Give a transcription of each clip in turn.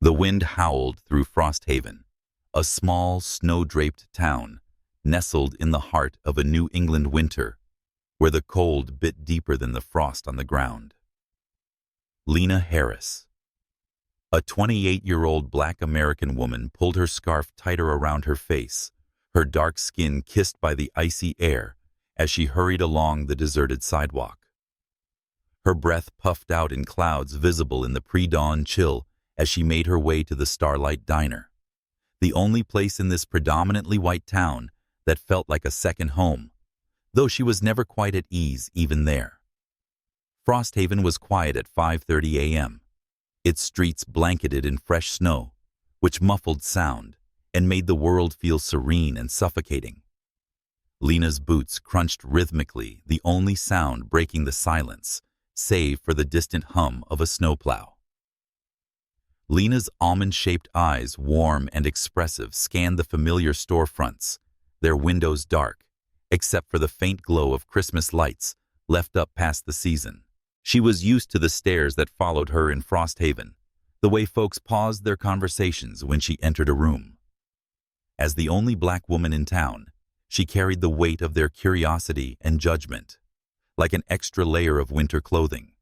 The wind howled through Frosthaven, a small, snow-draped town nestled in the heart of a New England winter, where the cold bit deeper than the frost on the ground. Lena Harris. A 28-year-old Black American woman pulled her scarf tighter around her face, her dark skin kissed by the icy air as she hurried along the deserted sidewalk. Her breath puffed out in clouds visible in the pre-dawn chill as she made her way to the Starlight Diner, the only place in this predominantly white town that felt like a second home, though she was never quite at ease even there. Frosthaven was quiet at 5:30 a.m., its streets blanketed in fresh snow, which muffled sound and made the world feel serene and suffocating. Lena's boots crunched rhythmically, the only sound breaking the silence, save for the distant hum of a snowplow. Lena's almond-shaped eyes, warm and expressive, scanned the familiar storefronts, their windows dark, except for the faint glow of Christmas lights left up past the season. She was used to the stares that followed her in Frosthaven, the way folks paused their conversations when she entered a room. As the only Black woman in town, she carried the weight of their curiosity and judgment, like an extra layer of winter clothing.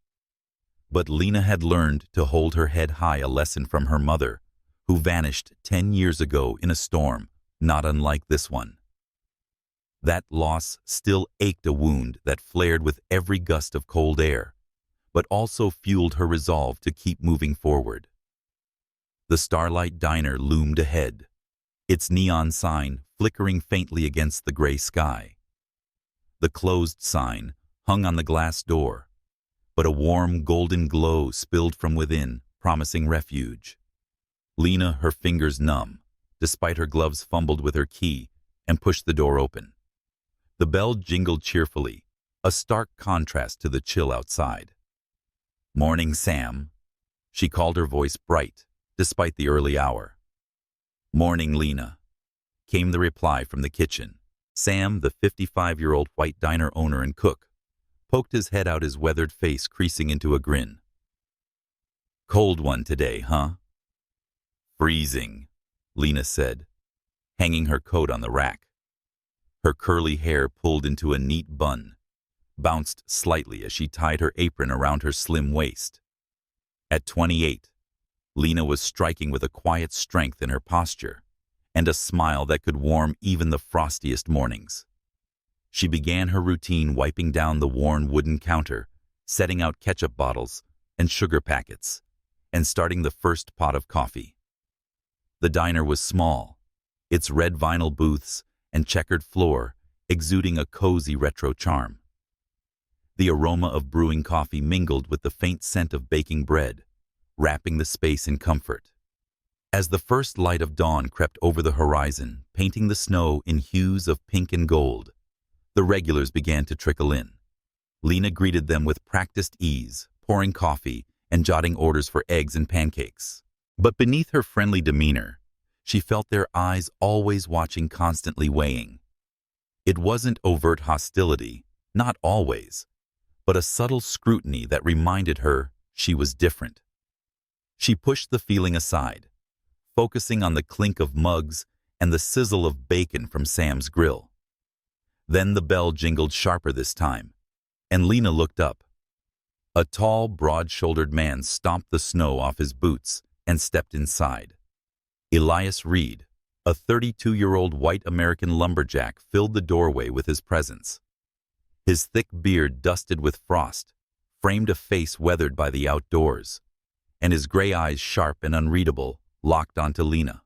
But Lena had learned to hold her head high, a lesson from her mother, who vanished 10 years ago in a storm not unlike this one. That loss still ached, a wound that flared with every gust of cold air, but also fueled her resolve to keep moving forward. The Starlight Diner loomed ahead, its neon sign flickering faintly against the gray sky. The closed sign hung on the glass door, but a warm golden glow spilled from within, promising refuge. Lena, her fingers numb, despite her gloves, fumbled with her key and pushed the door open. The bell jingled cheerfully, a stark contrast to the chill outside. "Morning, Sam," she called, her voice bright, despite the early hour. "Morning, Lena," came the reply from the kitchen. Sam, the 55-year-old white diner owner and cook, poked his head out, his weathered face creasing into a grin. "Cold one today, huh?" "Freezing," Lena said, hanging her coat on the rack. Her curly hair, pulled into a neat bun, bounced slightly as she tied her apron around her slim waist. At 28, Lena was striking with a quiet strength in her posture and a smile that could warm even the frostiest mornings. She began her routine wiping down the worn wooden counter, setting out ketchup bottles and sugar packets, and starting the first pot of coffee. The diner was small, its red vinyl booths and checkered floor exuding a cozy retro charm. The aroma of brewing coffee mingled with the faint scent of baking bread, wrapping the space in comfort. As the first light of dawn crept over the horizon, painting the snow in hues of pink and gold, the regulars began to trickle in. Lena greeted them with practiced ease, pouring coffee and jotting orders for eggs and pancakes. But beneath her friendly demeanor, she felt their eyes always watching, constantly weighing. It wasn't overt hostility, not always, but a subtle scrutiny that reminded her she was different. She pushed the feeling aside, focusing on the clink of mugs and the sizzle of bacon from Sam's grill. Then the bell jingled sharper this time, and Lena looked up. A tall, broad-shouldered man stomped the snow off his boots and stepped inside. Elias Reed, a 32-year-old white American lumberjack, filled the doorway with his presence. His thick beard, dusted with frost, framed a face weathered by the outdoors, and his gray eyes, sharp and unreadable, locked onto Lena.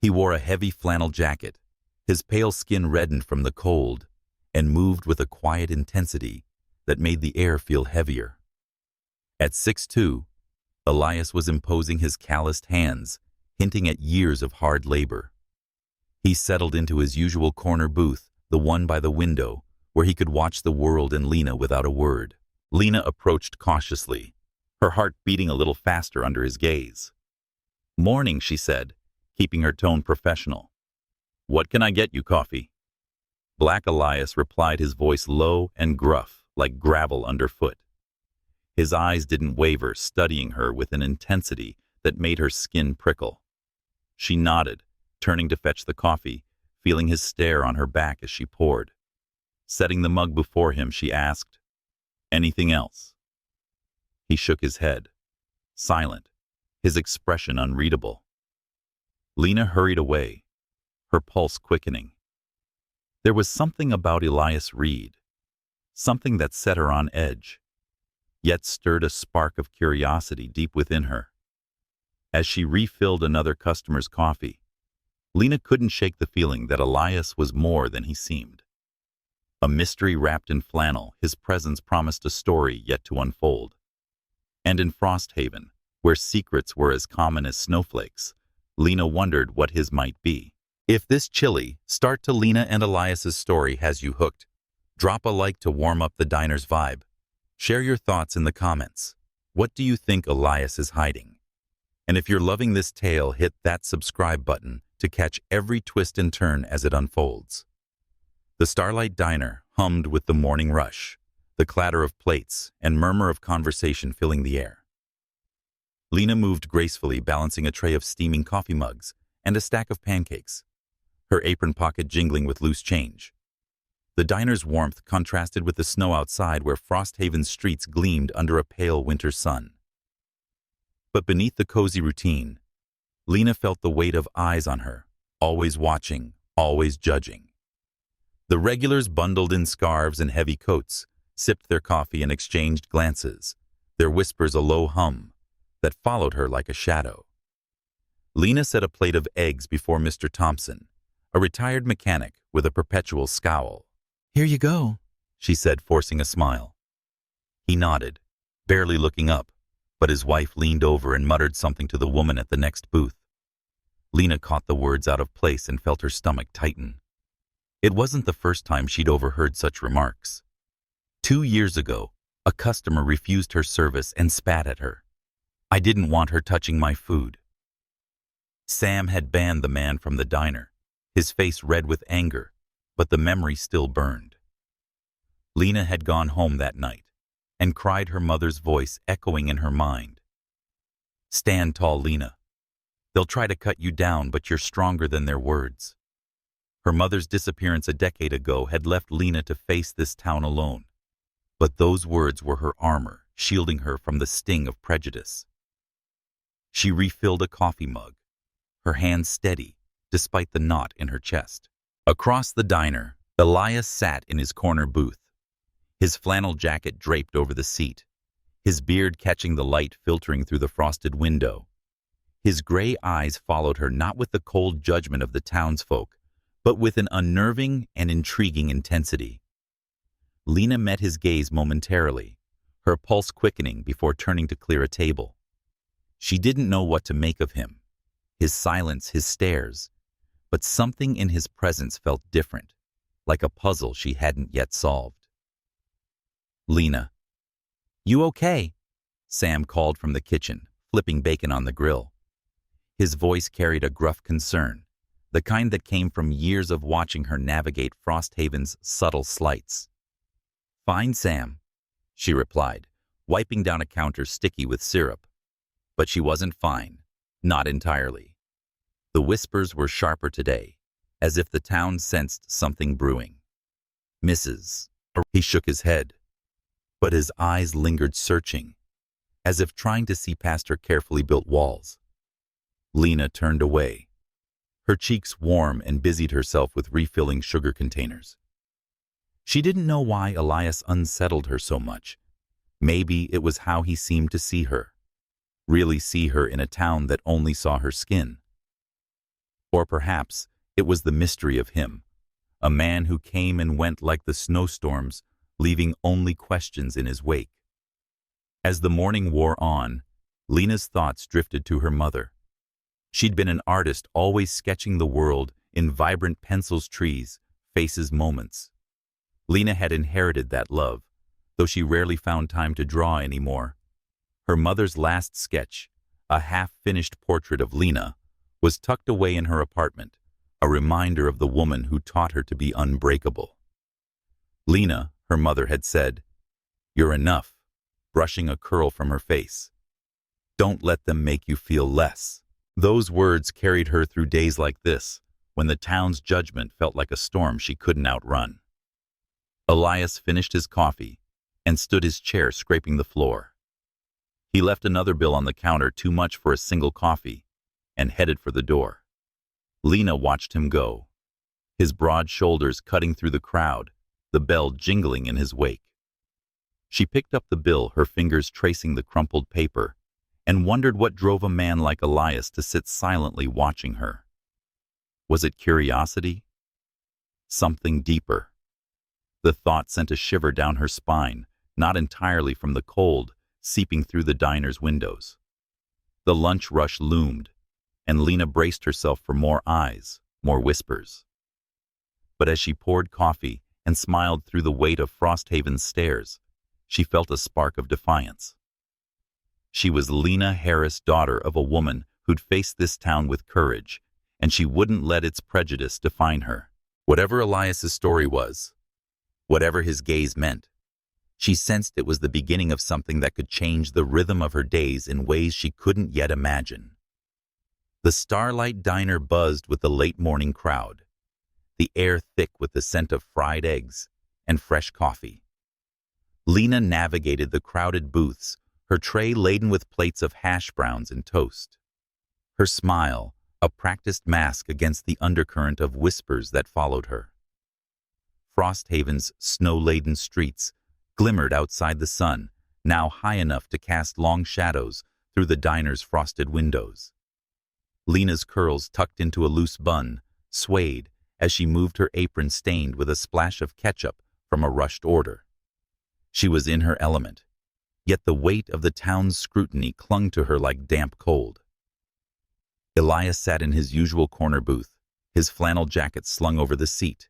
He wore a heavy flannel jacket, his pale skin reddened from the cold, and moved with a quiet intensity that made the air feel heavier. At 6'2", Elias was imposing, his calloused hands hinting at years of hard labor. He settled into his usual corner booth, the one by the window, where he could watch the world and Lena without a word. Lena approached cautiously, her heart beating a little faster under his gaze. "Morning," she said, keeping her tone professional. "What can I get you, coffee?" Black Elias replied, his voice low and gruff, like gravel underfoot. His eyes didn't waver, studying her with an intensity that made her skin prickle. She nodded, turning to fetch the coffee, feeling his stare on her back as she poured. Setting the mug before him, she asked, "Anything else?" He shook his head, silent, his expression unreadable. Lena hurried away, her pulse quickening. There was something about Elias Reed, something that set her on edge, yet stirred a spark of curiosity deep within her. As she refilled another customer's coffee, Lena couldn't shake the feeling that Elias was more than he seemed. A mystery wrapped in flannel, his presence promised a story yet to unfold. And in Frosthaven, where secrets were as common as snowflakes, Lena wondered what his might be. If this chilly start to Lena and Elias's story has you hooked, drop a like to warm up the diner's vibe. Share your thoughts in the comments. What do you think Elias is hiding? And if you're loving this tale, hit that subscribe button to catch every twist and turn as it unfolds. The Starlight Diner hummed with the morning rush, the clatter of plates and murmur of conversation filling the air. Lena moved gracefully, balancing a tray of steaming coffee mugs and a stack of pancakes, her apron pocket jingling with loose change. The diner's warmth contrasted with the snow outside, where Frosthaven's streets gleamed under a pale winter sun. But beneath the cozy routine, Lena felt the weight of eyes on her, always watching, always judging. The regulars, bundled in scarves and heavy coats, sipped their coffee and exchanged glances, their whispers a low hum that followed her like a shadow. Lena set a plate of eggs before Mr. Thompson, a retired mechanic with a perpetual scowl. "Here you go," she said, forcing a smile. He nodded, barely looking up, but his wife leaned over and muttered something to the woman at the next booth. Lena caught the words out of place and felt her stomach tighten. It wasn't the first time she'd overheard such remarks. 2 years ago, a customer refused her service and spat at her. "I didn't want her touching my food." Sam had banned the man from the diner, his face red with anger, but the memory still burned. Lena had gone home that night and cried, her mother's voice echoing in her mind. "Stand tall, Lena. They'll try to cut you down, but you're stronger than their words." Her mother's disappearance a decade ago had left Lena to face this town alone, but those words were her armor, shielding her from the sting of prejudice. She refilled a coffee mug, her hand steady despite the knot in her chest. Across the diner, Elias sat in his corner booth, his flannel jacket draped over the seat, his beard catching the light filtering through the frosted window. His gray eyes followed her, not with the cold judgment of the townsfolk, but with an unnerving and intriguing intensity. Lena met his gaze momentarily, her pulse quickening before turning to clear a table. She didn't know what to make of him, his silence, his stares, but something in his presence felt different, like a puzzle she hadn't yet solved. "Lena." "You okay?" Sam called from the kitchen, flipping bacon on the grill. His voice carried a gruff concern, the kind that came from years of watching her navigate Frosthaven's subtle slights. "Fine, Sam," she replied, wiping down a counter sticky with syrup. But she wasn't fine, not entirely. The whispers were sharper today, as if the town sensed something brewing. "Mrs." He shook his head, but his eyes lingered, searching, as if trying to see past her carefully built walls. Lena turned away, her cheeks warm, and busied herself with refilling sugar containers. She didn't know why Elias unsettled her so much. Maybe it was how he seemed to see her, really see her in a town that only saw her skin. Or perhaps it was the mystery of him, a man who came and went like the snowstorms, leaving only questions in his wake. As the morning wore on, Lena's thoughts drifted to her mother. She'd been an artist, always sketching the world in vibrant pencils, trees, faces, moments. Lena had inherited that love, though she rarely found time to draw anymore. Her mother's last sketch, a half-finished portrait of Lena, was tucked away in her apartment, a reminder of the woman who taught her to be unbreakable. "Lena," her mother had said, "you're enough," brushing a curl from her face. Don't let them make you feel less. Those words carried her through days like this, when the town's judgment felt like a storm she couldn't outrun. Elias finished his coffee and stood his chair scraping the floor. He left another bill on the counter, too much for a single coffee, and headed for the door. Lena watched him go, his broad shoulders cutting through the crowd, the bell jingling in his wake. She picked up the bill, her fingers tracing the crumpled paper, and wondered what drove a man like Elias to sit silently watching her. Was it curiosity? Something deeper? The thought sent a shiver down her spine, not entirely from the cold seeping through the diner's windows. The lunch rush loomed, and Lena braced herself for more eyes, more whispers. But as she poured coffee and smiled through the weight of Frosthaven's stares, she felt a spark of defiance. She was Lena Harris, daughter of a woman who'd faced this town with courage, and she wouldn't let its prejudice define her. Whatever Elias's story was, whatever his gaze meant, she sensed it was the beginning of something that could change the rhythm of her days in ways she couldn't yet imagine. The Starlight Diner buzzed with the late-morning crowd, the air thick with the scent of fried eggs and fresh coffee. Lena navigated the crowded booths, her tray laden with plates of hash browns and toast. Her smile, a practiced mask against the undercurrent of whispers that followed her. Frosthaven's snow-laden streets glimmered outside the sun, now high enough to cast long shadows through the diner's frosted windows. Lena's curls, tucked into a loose bun, swayed as she moved her apron stained with a splash of ketchup from a rushed order. She was in her element, yet the weight of the town's scrutiny clung to her like damp cold. Elias sat in his usual corner booth, his flannel jacket slung over the seat,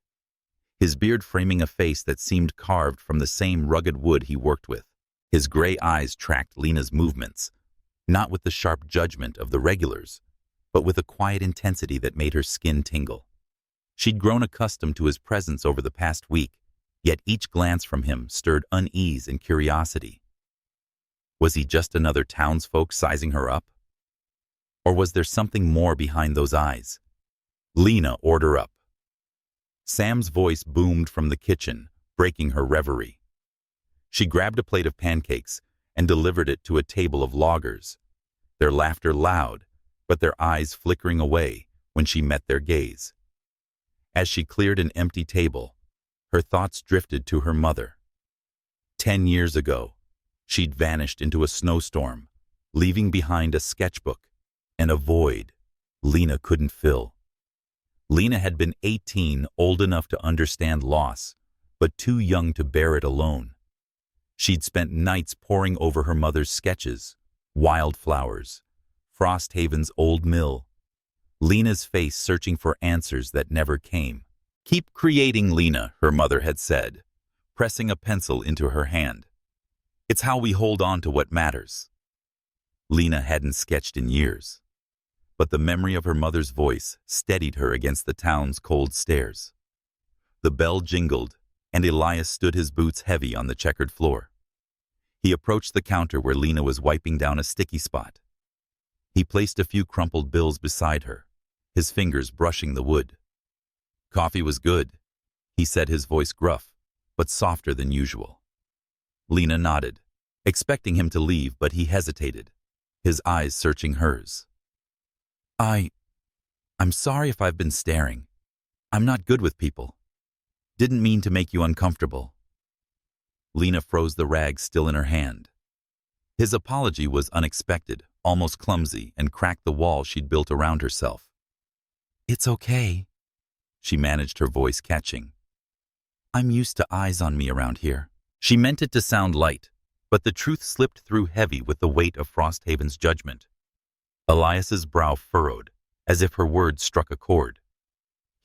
his beard framing a face that seemed carved from the same rugged wood he worked with. His gray eyes tracked Lena's movements, not with the sharp judgment of the regulars, but with a quiet intensity that made her skin tingle. She'd grown accustomed to his presence over the past week, yet each glance from him stirred unease and curiosity. Was he just another townsfolk sizing her up? Or was there something more behind those eyes? "Lena, order up." Sam's voice boomed from the kitchen, breaking her reverie. She grabbed a plate of pancakes and delivered it to a table of loggers, their laughter loud, but their eyes flickering away when she met their gaze. As she cleared an empty table, her thoughts drifted to her mother. 10 years ago, she'd vanished into a snowstorm, leaving behind a sketchbook and a void Lena couldn't fill. Lena had been 18, old enough to understand loss, but too young to bear it alone. She'd spent nights poring over her mother's sketches, wildflowers, Frosthaven's old mill, Lena's face searching for answers that never came. "Keep creating, Lena," her mother had said, pressing a pencil into her hand. "It's how we hold on to what matters." Lena hadn't sketched in years, but the memory of her mother's voice steadied her against the town's cold stares. The bell jingled, and Elias stood, his boots heavy on the checkered floor. He approached the counter where Lena was wiping down a sticky spot. He placed a few crumpled bills beside her, his fingers brushing the wood. "Coffee was good," he said, his voice gruff, but softer than usual. Lena nodded, expecting him to leave, but he hesitated, his eyes searching hers. I'm sorry if I've been staring. I'm not good with people. Didn't mean to make you uncomfortable." Lena froze the rag still in her hand. His apology was unexpected, almost clumsy, and cracked the wall she'd built around herself. "It's okay," she managed, her voice catching. "I'm used to eyes on me around here." She meant it to sound light, but the truth slipped through heavy with the weight of Frosthaven's judgment. Elias's brow furrowed, as if her words struck a chord.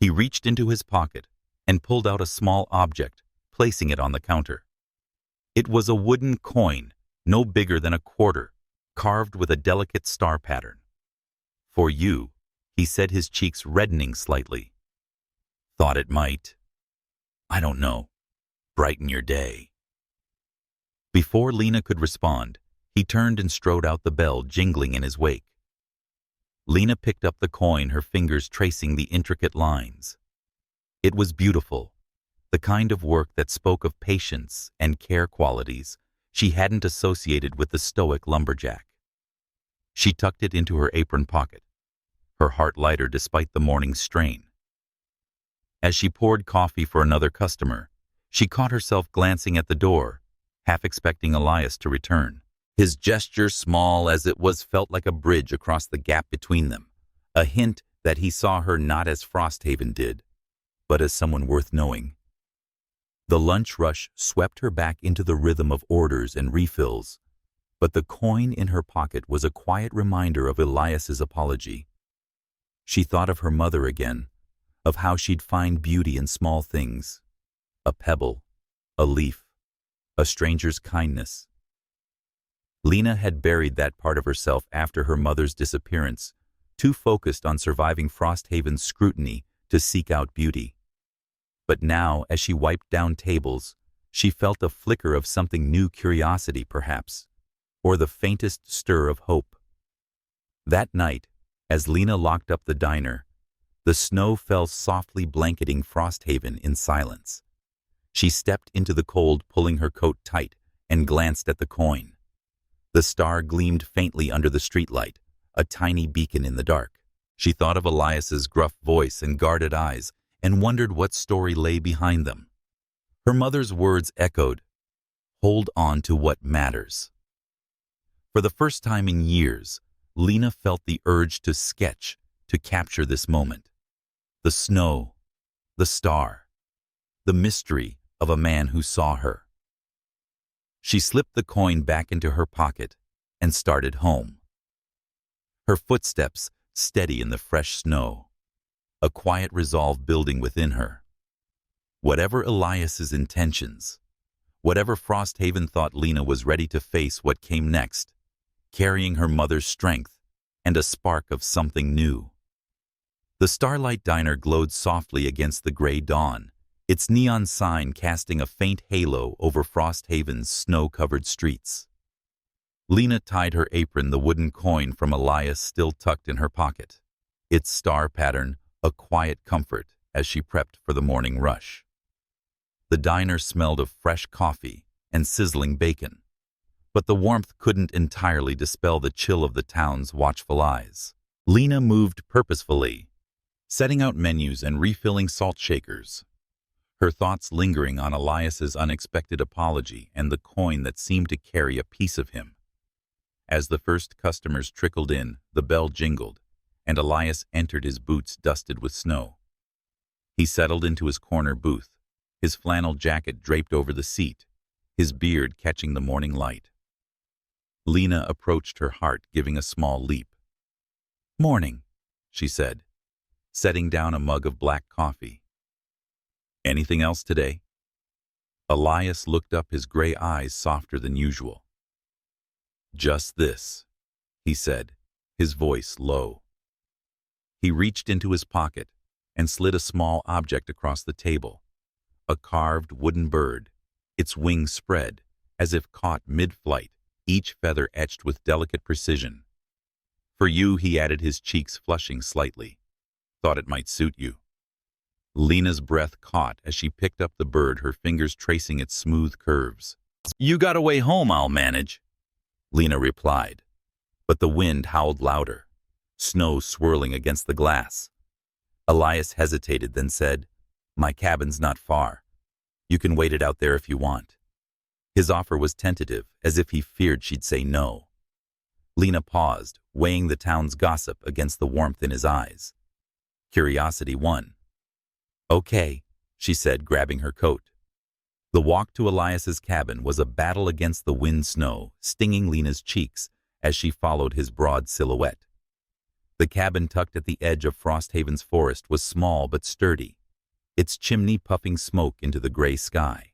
He reached into his pocket and pulled out a small object, placing it on the counter. It was a wooden coin, no bigger than a quarter, carved with a delicate star pattern. "For you," he said, his cheeks reddening slightly. "Thought it might, I don't know, brighten your day." Before Lena could respond, He turned and strode out, the bell jingling in his wake. Lena picked up the coin, her fingers tracing the intricate lines. It was beautiful, the kind of work that spoke of patience and care qualities she hadn't associated with the stoic lumberjack. She tucked it into her apron pocket, her heart lighter despite the morning's strain. As she poured coffee for another customer, she caught herself glancing at the door, half expecting Elias to return. His gesture, small as it was, felt like a bridge across the gap between them, a hint that he saw her not as Frosthaven did, but as someone worth knowing. The lunch rush swept her back into the rhythm of orders and refills, but the coin in her pocket was a quiet reminder of Elias's apology. She thought of her mother again, of how she'd find beauty in small things, a pebble, a leaf, a stranger's kindness. Lena had buried that part of herself after her mother's disappearance, too focused on surviving Frosthaven's scrutiny to seek out beauty. But now, as she wiped down tables, she felt a flicker of something new, curiosity perhaps, or the faintest stir of hope. That night, as Lena locked up the diner, the snow fell softly, blanketing Frosthaven in silence. She stepped into the cold, pulling her coat tight, and glanced at the coin. The star gleamed faintly under the streetlight, a tiny beacon in the dark. She thought of Elias's gruff voice and guarded eyes, and wondered what story lay behind them. Her mother's words echoed, "Hold on to what matters." For the first time in years, Lena felt the urge to sketch, to capture this moment. The snow, the star, the mystery of a man who saw her. She slipped the coin back into her pocket and started home. Her footsteps steady in the fresh snow, a quiet resolve building within her. Whatever Elias's intentions, whatever Frosthaven thought, Lena was ready to face what came next, carrying her mother's strength and a spark of something new. The Starlight Diner glowed softly against the gray dawn, its neon sign casting a faint halo over Frosthaven's snow-covered streets. Lena tied her apron, the wooden coin from Elias still tucked in her pocket, its star pattern a quiet comfort as she prepped for the morning rush. The diner smelled of fresh coffee and sizzling bacon, but the warmth couldn't entirely dispel the chill of the town's watchful eyes. Lena moved purposefully, setting out menus and refilling salt shakers, her thoughts lingering on Elias's unexpected apology and the coin that seemed to carry a piece of him. As the first customers trickled in, the bell jingled, and Elias entered, his boots dusted with snow. He settled into his corner booth, his flannel jacket draped over the seat, his beard catching the morning light. Lena approached, her heart giving a small leap. "Morning," she said, setting down a mug of black coffee. "Anything else today?" Elias looked up, his gray eyes softer than usual. "Just this," he said, his voice low. He reached into his pocket and slid a small object across the table, a carved wooden bird, its wings spread, as if caught mid-flight, each feather etched with delicate precision. "For you," he added, his cheeks flushing slightly. "Thought it might suit you." Lena's breath caught as she picked up the bird, her fingers tracing its smooth curves. "You got a way home, I'll manage," Lena replied, but the wind howled louder, snow swirling against the glass. Elias hesitated, then said, "My cabin's not far. You can wait it out there if you want." His offer was tentative, as if he feared she'd say no. Lena paused, weighing the town's gossip against the warmth in his eyes. Curiosity won. "Okay," she said, grabbing her coat. The walk to Elias's cabin was a battle against the wind snow, stinging Lena's cheeks as she followed his broad silhouette. The cabin tucked at the edge of Frosthaven's forest was small but sturdy, its chimney puffing smoke into the gray sky.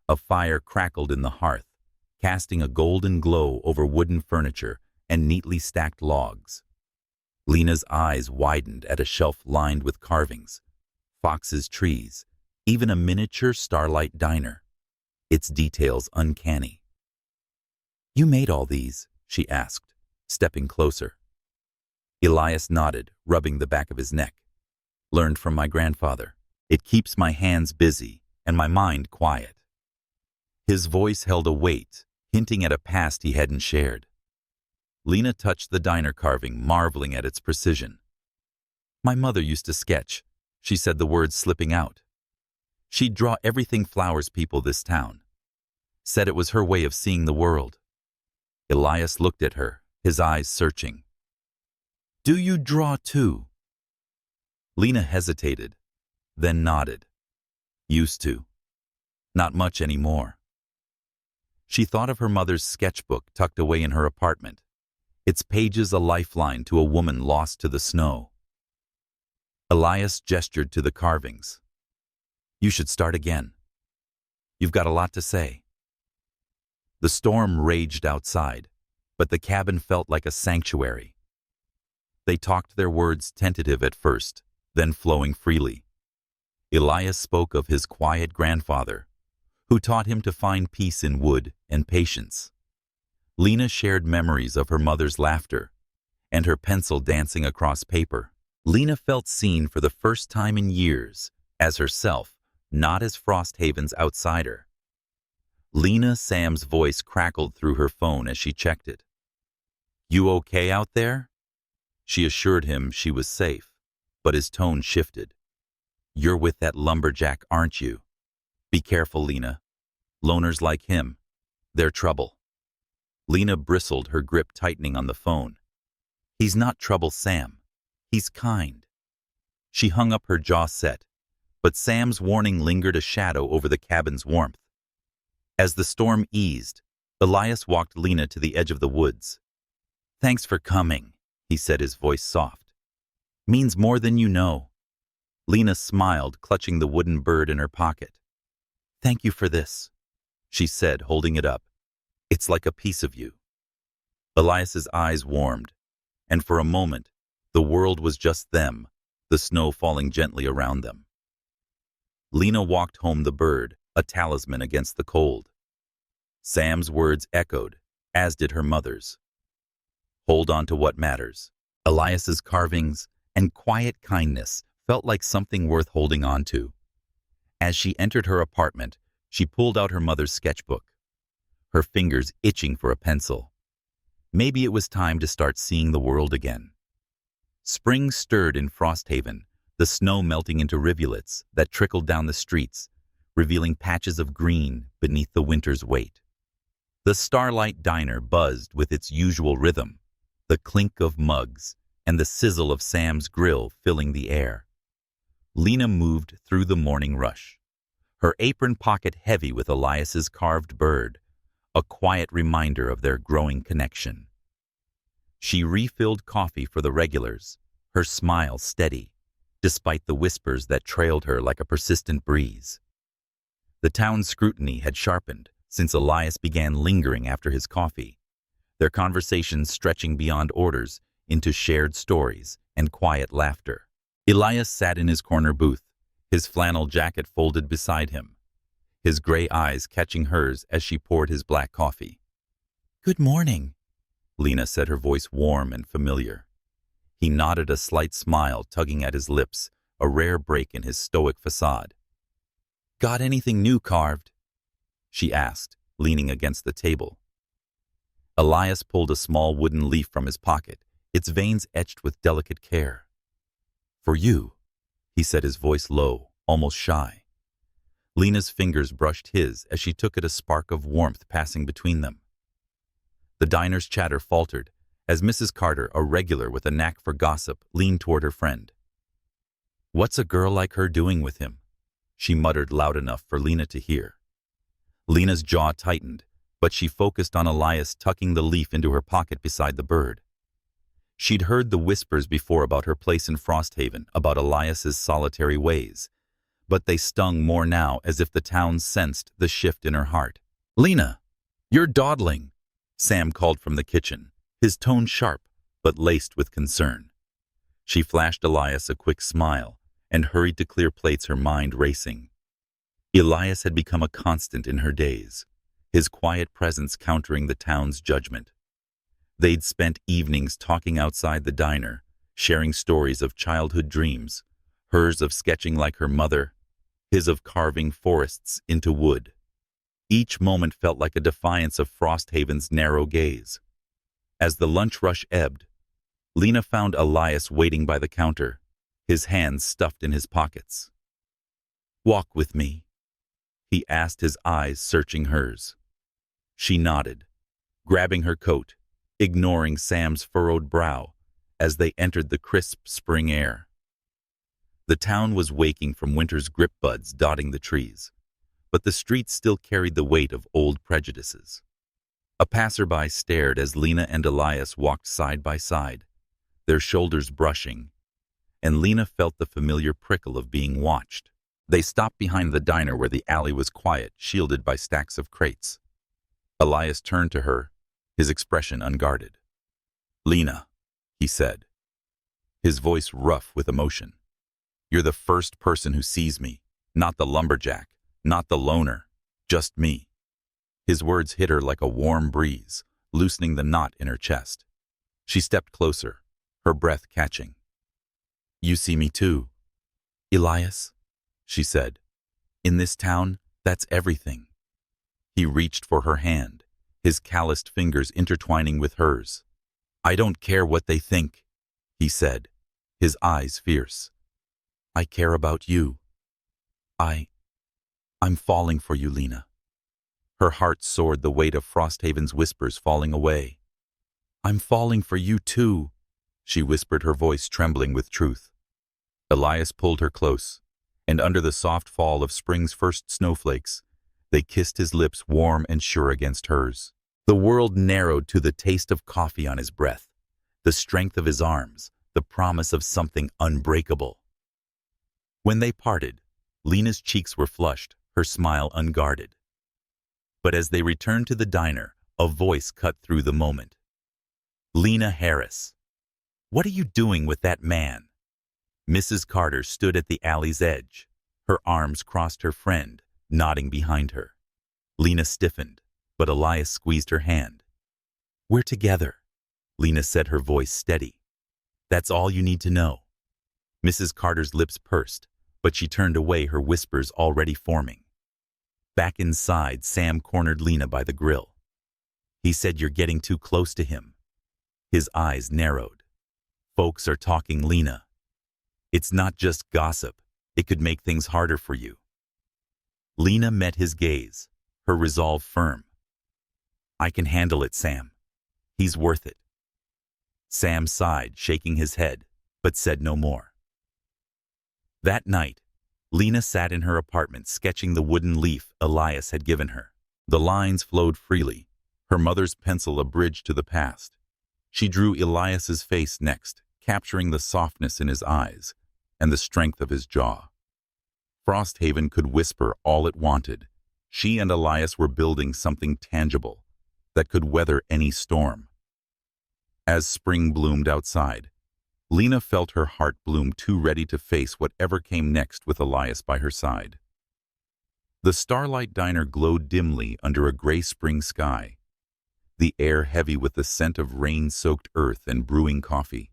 A fire crackled in the hearth, casting a golden glow over wooden furniture and neatly stacked logs. Lena's eyes widened at a shelf lined with carvings, foxes' trees, even a miniature Starlight Diner, its details uncanny. You made all these? She asked, stepping closer. Elias nodded, rubbing the back of his neck. Learned from my grandfather. It keeps my hands busy and my mind quiet. His voice held a weight, hinting at a past he hadn't shared. Lena touched the diner carving, marveling at its precision. My mother used to sketch, she said, the words slipping out. She'd draw everything flowers people this town. Said it was her way of seeing the world. Elias looked at her, his eyes searching. Do you draw too? Lena hesitated, then nodded. Used to. Not much anymore. She thought of her mother's sketchbook tucked away in her apartment, its pages a lifeline to a woman lost to the snow. Elias gestured to the carvings. You should start again. You've got a lot to say. The storm raged outside, but the cabin felt like a sanctuary. They talked, their words tentative at first, then flowing freely. Elias spoke of his quiet grandfather, who taught him to find peace in wood and patience. Lena shared memories of her mother's laughter and her pencil dancing across paper. Lena felt seen for the first time in years, as herself, not as Frosthaven's outsider. Lena, Sam's voice crackled through her phone as she checked it. You okay out there? She assured him she was safe, but his tone shifted. You're with that lumberjack, aren't you? Be careful, Lena. Loners like him, they're trouble. Lena bristled, her grip tightening on the phone. He's not trouble, Sam. He's kind. She hung up, her jaw set, but Sam's warning lingered a shadow over the cabin's warmth. As the storm eased, Elias walked Lena to the edge of the woods. Thanks for coming, he said, his voice soft. Means more than you know. Lena smiled, clutching the wooden bird in her pocket. Thank you for this, she said, holding it up. It's like a piece of you. Elias's eyes warmed, and for a moment, the world was just them, the snow falling gently around them. Lena walked home the bird, a talisman against the cold. Sam's words echoed, as did her mother's. Hold on to what matters. Elias's carvings and quiet kindness felt like something worth holding on to. As she entered her apartment, she pulled out her mother's sketchbook, her fingers itching for a pencil. Maybe it was time to start seeing the world again. Spring stirred in Frosthaven, the snow melting into rivulets that trickled down the streets, revealing patches of green beneath the winter's weight. The Starlight Diner buzzed with its usual rhythm, the clink of mugs and the sizzle of Sam's grill filling the air. Lena moved through the morning rush, her apron pocket heavy with Elias's carved bird, a quiet reminder of their growing connection. She refilled coffee for the regulars, her smile steady, despite the whispers that trailed her like a persistent breeze. The town's scrutiny had sharpened since Elias began lingering after his coffee, their conversations stretching beyond orders into shared stories and quiet laughter. Elias sat in his corner booth, his flannel jacket folded beside him, his gray eyes catching hers as she poured his black coffee. Good morning, Lena said, her voice warm and familiar. He nodded, a slight smile tugging at his lips, a rare break in his stoic facade. Got anything new carved? She asked, leaning against the table. Elias pulled a small wooden leaf from his pocket, its veins etched with delicate care. For you, he said, his voice low, almost shy. Lena's fingers brushed his as she took it, a spark of warmth passing between them. The diner's chatter faltered as Mrs. Carter, a regular with a knack for gossip, leaned toward her friend. What's a girl like her doing with him? She muttered loud enough for Lena to hear. Lena's jaw tightened, but she focused on Elias tucking the leaf into her pocket beside the bird. She'd heard the whispers before about her place in Frosthaven, about Elias's solitary ways, but they stung more now, as if the town sensed the shift in her heart. Lena, you're dawdling, Sam called from the kitchen, his tone sharp but laced with concern. She flashed Elias a quick smile and hurried to clear plates, her mind racing. Elias had become a constant in her days, his quiet presence countering the town's judgment. They'd spent evenings talking outside the diner, sharing stories of childhood dreams, hers of sketching like her mother, his of carving forests into wood. Each moment felt like a defiance of Frosthaven's narrow gaze. As the lunch rush ebbed, Lena found Elias waiting by the counter, his hands stuffed in his pockets. "Walk with me," he asked, his eyes searching hers. She nodded, grabbing her coat, ignoring Sam's furrowed brow as they entered the crisp spring air. The town was waking from winter's grip buds dotting the trees, but the streets still carried the weight of old prejudices. A passerby stared as Lena and Elias walked side by side, their shoulders brushing, and Lena felt the familiar prickle of being watched. They stopped behind the diner where the alley was quiet, shielded by stacks of crates. Elias turned to her, his expression unguarded. "Lena," he said, his voice rough with emotion. "You're the first person who sees me, not the lumberjack, not the loner, just me." His words hit her like a warm breeze, loosening the knot in her chest. She stepped closer, her breath catching. "You see me too, Elias," she said. "In this town, that's everything." He reached for her hand, his calloused fingers intertwining with hers. "I don't care what they think," he said, his eyes fierce. "I care about you. I'm falling for you, Lena." Her heart soared, the weight of Frosthaven's whispers falling away. "I'm falling for you too," she whispered, her voice trembling with truth. Elias pulled her close, and under the soft fall of spring's first snowflakes, they kissed, his lips warm and sure against hers. The world narrowed to the taste of coffee on his breath, the strength of his arms, the promise of something unbreakable. When they parted, Lena's cheeks were flushed, her smile unguarded. But as they returned to the diner, a voice cut through the moment. "Lena Harris, what are you doing with that man?" Mrs. Carter stood at the alley's edge, her arms crossed, her friend nodding behind her. Lena stiffened, but Elias squeezed her hand. "We're together," Lena said, her voice steady. "That's all you need to know." Mrs. Carter's lips pursed, but she turned away, her whispers already forming. Back inside, Sam cornered Lena by the grill. "He said you're getting too close to him." His eyes narrowed. "Folks are talking, Lena. It's not just gossip. It could make things harder for you." Lena met his gaze, her resolve firm. "I can handle it, Sam. He's worth it." Sam sighed, shaking his head, but said no more. That night, Lena sat in her apartment sketching the wooden leaf Elias had given her. The lines flowed freely, her mother's pencil a bridge to the past. She drew Elias's face next, capturing the softness in his eyes and the strength of his jaw. Frosthaven could whisper all it wanted. She and Elias were building something tangible that could weather any storm. As spring bloomed outside, Lena felt her heart bloom, too ready to face whatever came next with Elias by her side. The Starlight Diner glowed dimly under a gray spring sky, the air heavy with the scent of rain-soaked earth and brewing coffee.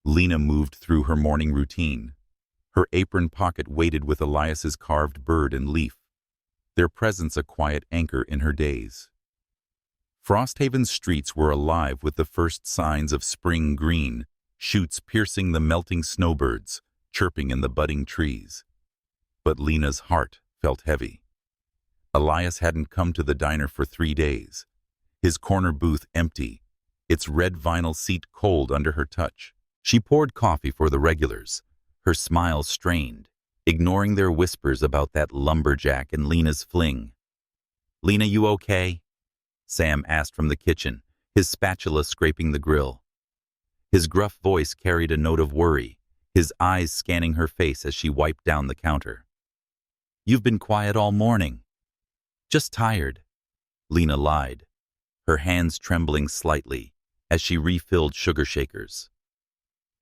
Lena moved through her morning routine, her apron pocket weighted with Elias's carved bird and leaf, their presence a quiet anchor in her days. Frosthaven's streets were alive with the first signs of spring green, shoots piercing the melting snowbirds, chirping in the budding trees. But Lena's heart felt heavy. Elias hadn't come to the diner for 3 days, his corner booth empty, its red vinyl seat cold under her touch. She poured coffee for the regulars, her smile strained, ignoring their whispers about that lumberjack and Lena's fling. "Lena, you okay?" Sam asked from the kitchen, his spatula scraping the grill. His gruff voice carried a note of worry, his eyes scanning her face as she wiped down the counter. "You've been quiet all morning." "Just tired," Lena lied, her hands trembling slightly as she refilled sugar shakers.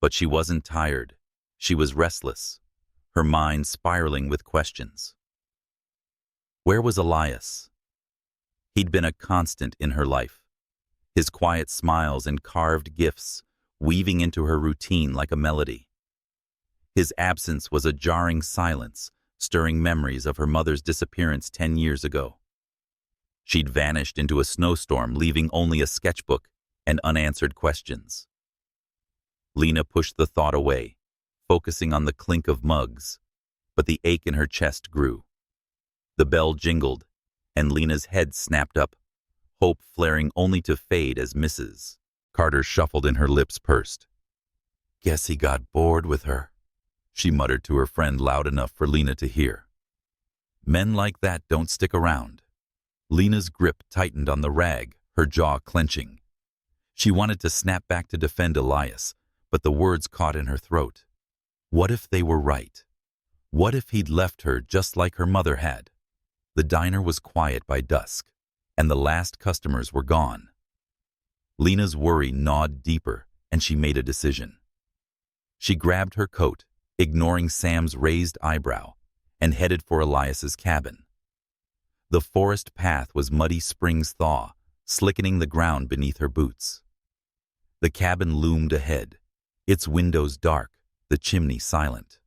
But she wasn't tired. She was restless, her mind spiraling with questions. Where was Elias? He'd been a constant in her life, his quiet smiles and carved gifts weaving into her routine like a melody. His absence was a jarring silence, stirring memories of her mother's disappearance 10 years ago. She'd vanished into a snowstorm, leaving only a sketchbook and unanswered questions. Lena pushed the thought away, focusing on the clink of mugs, but the ache in her chest grew. The bell jingled, and Lena's head snapped up, hope flaring only to fade as Mrs. Carter shuffled and her lips pursed. "Guess he got bored with her," she muttered to her friend loud enough for Lena to hear. Men like that don't stick around. Lena's grip tightened on the rag, her jaw clenching. She wanted to snap back to defend Elias, but the words caught in her throat. What if they were right? What if he'd left her just like her mother had? The diner was quiet by dusk, and the last customers were gone. Lena's worry gnawed deeper, and she made a decision. She grabbed her coat, ignoring Sam's raised eyebrow, and headed for Elias's cabin. The forest path was muddy spring's thaw, slickening the ground beneath her boots. The cabin loomed ahead, its windows dark, the chimney silent.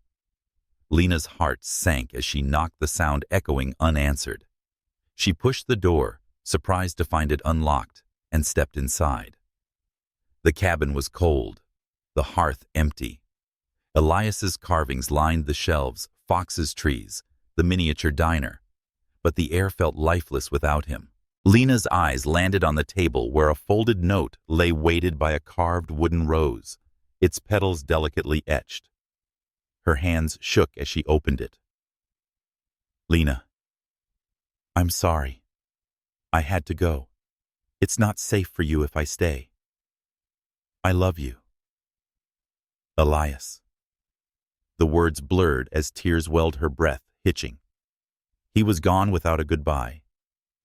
Lena's heart sank as she knocked the sound echoing unanswered. She pushed the door, surprised to find it unlocked, and stepped inside. The cabin was cold, the hearth empty. Elias's carvings lined the shelves, Fox's trees, the miniature diner, but the air felt lifeless without him. Lena's eyes landed on the table where a folded note lay weighted by a carved wooden rose, its petals delicately etched. Her hands shook as she opened it. "Lena, I'm sorry. I had to go. It's not safe for you if I stay. I love you. Elias." The words blurred as tears welled her breath, hitching. He was gone without a goodbye,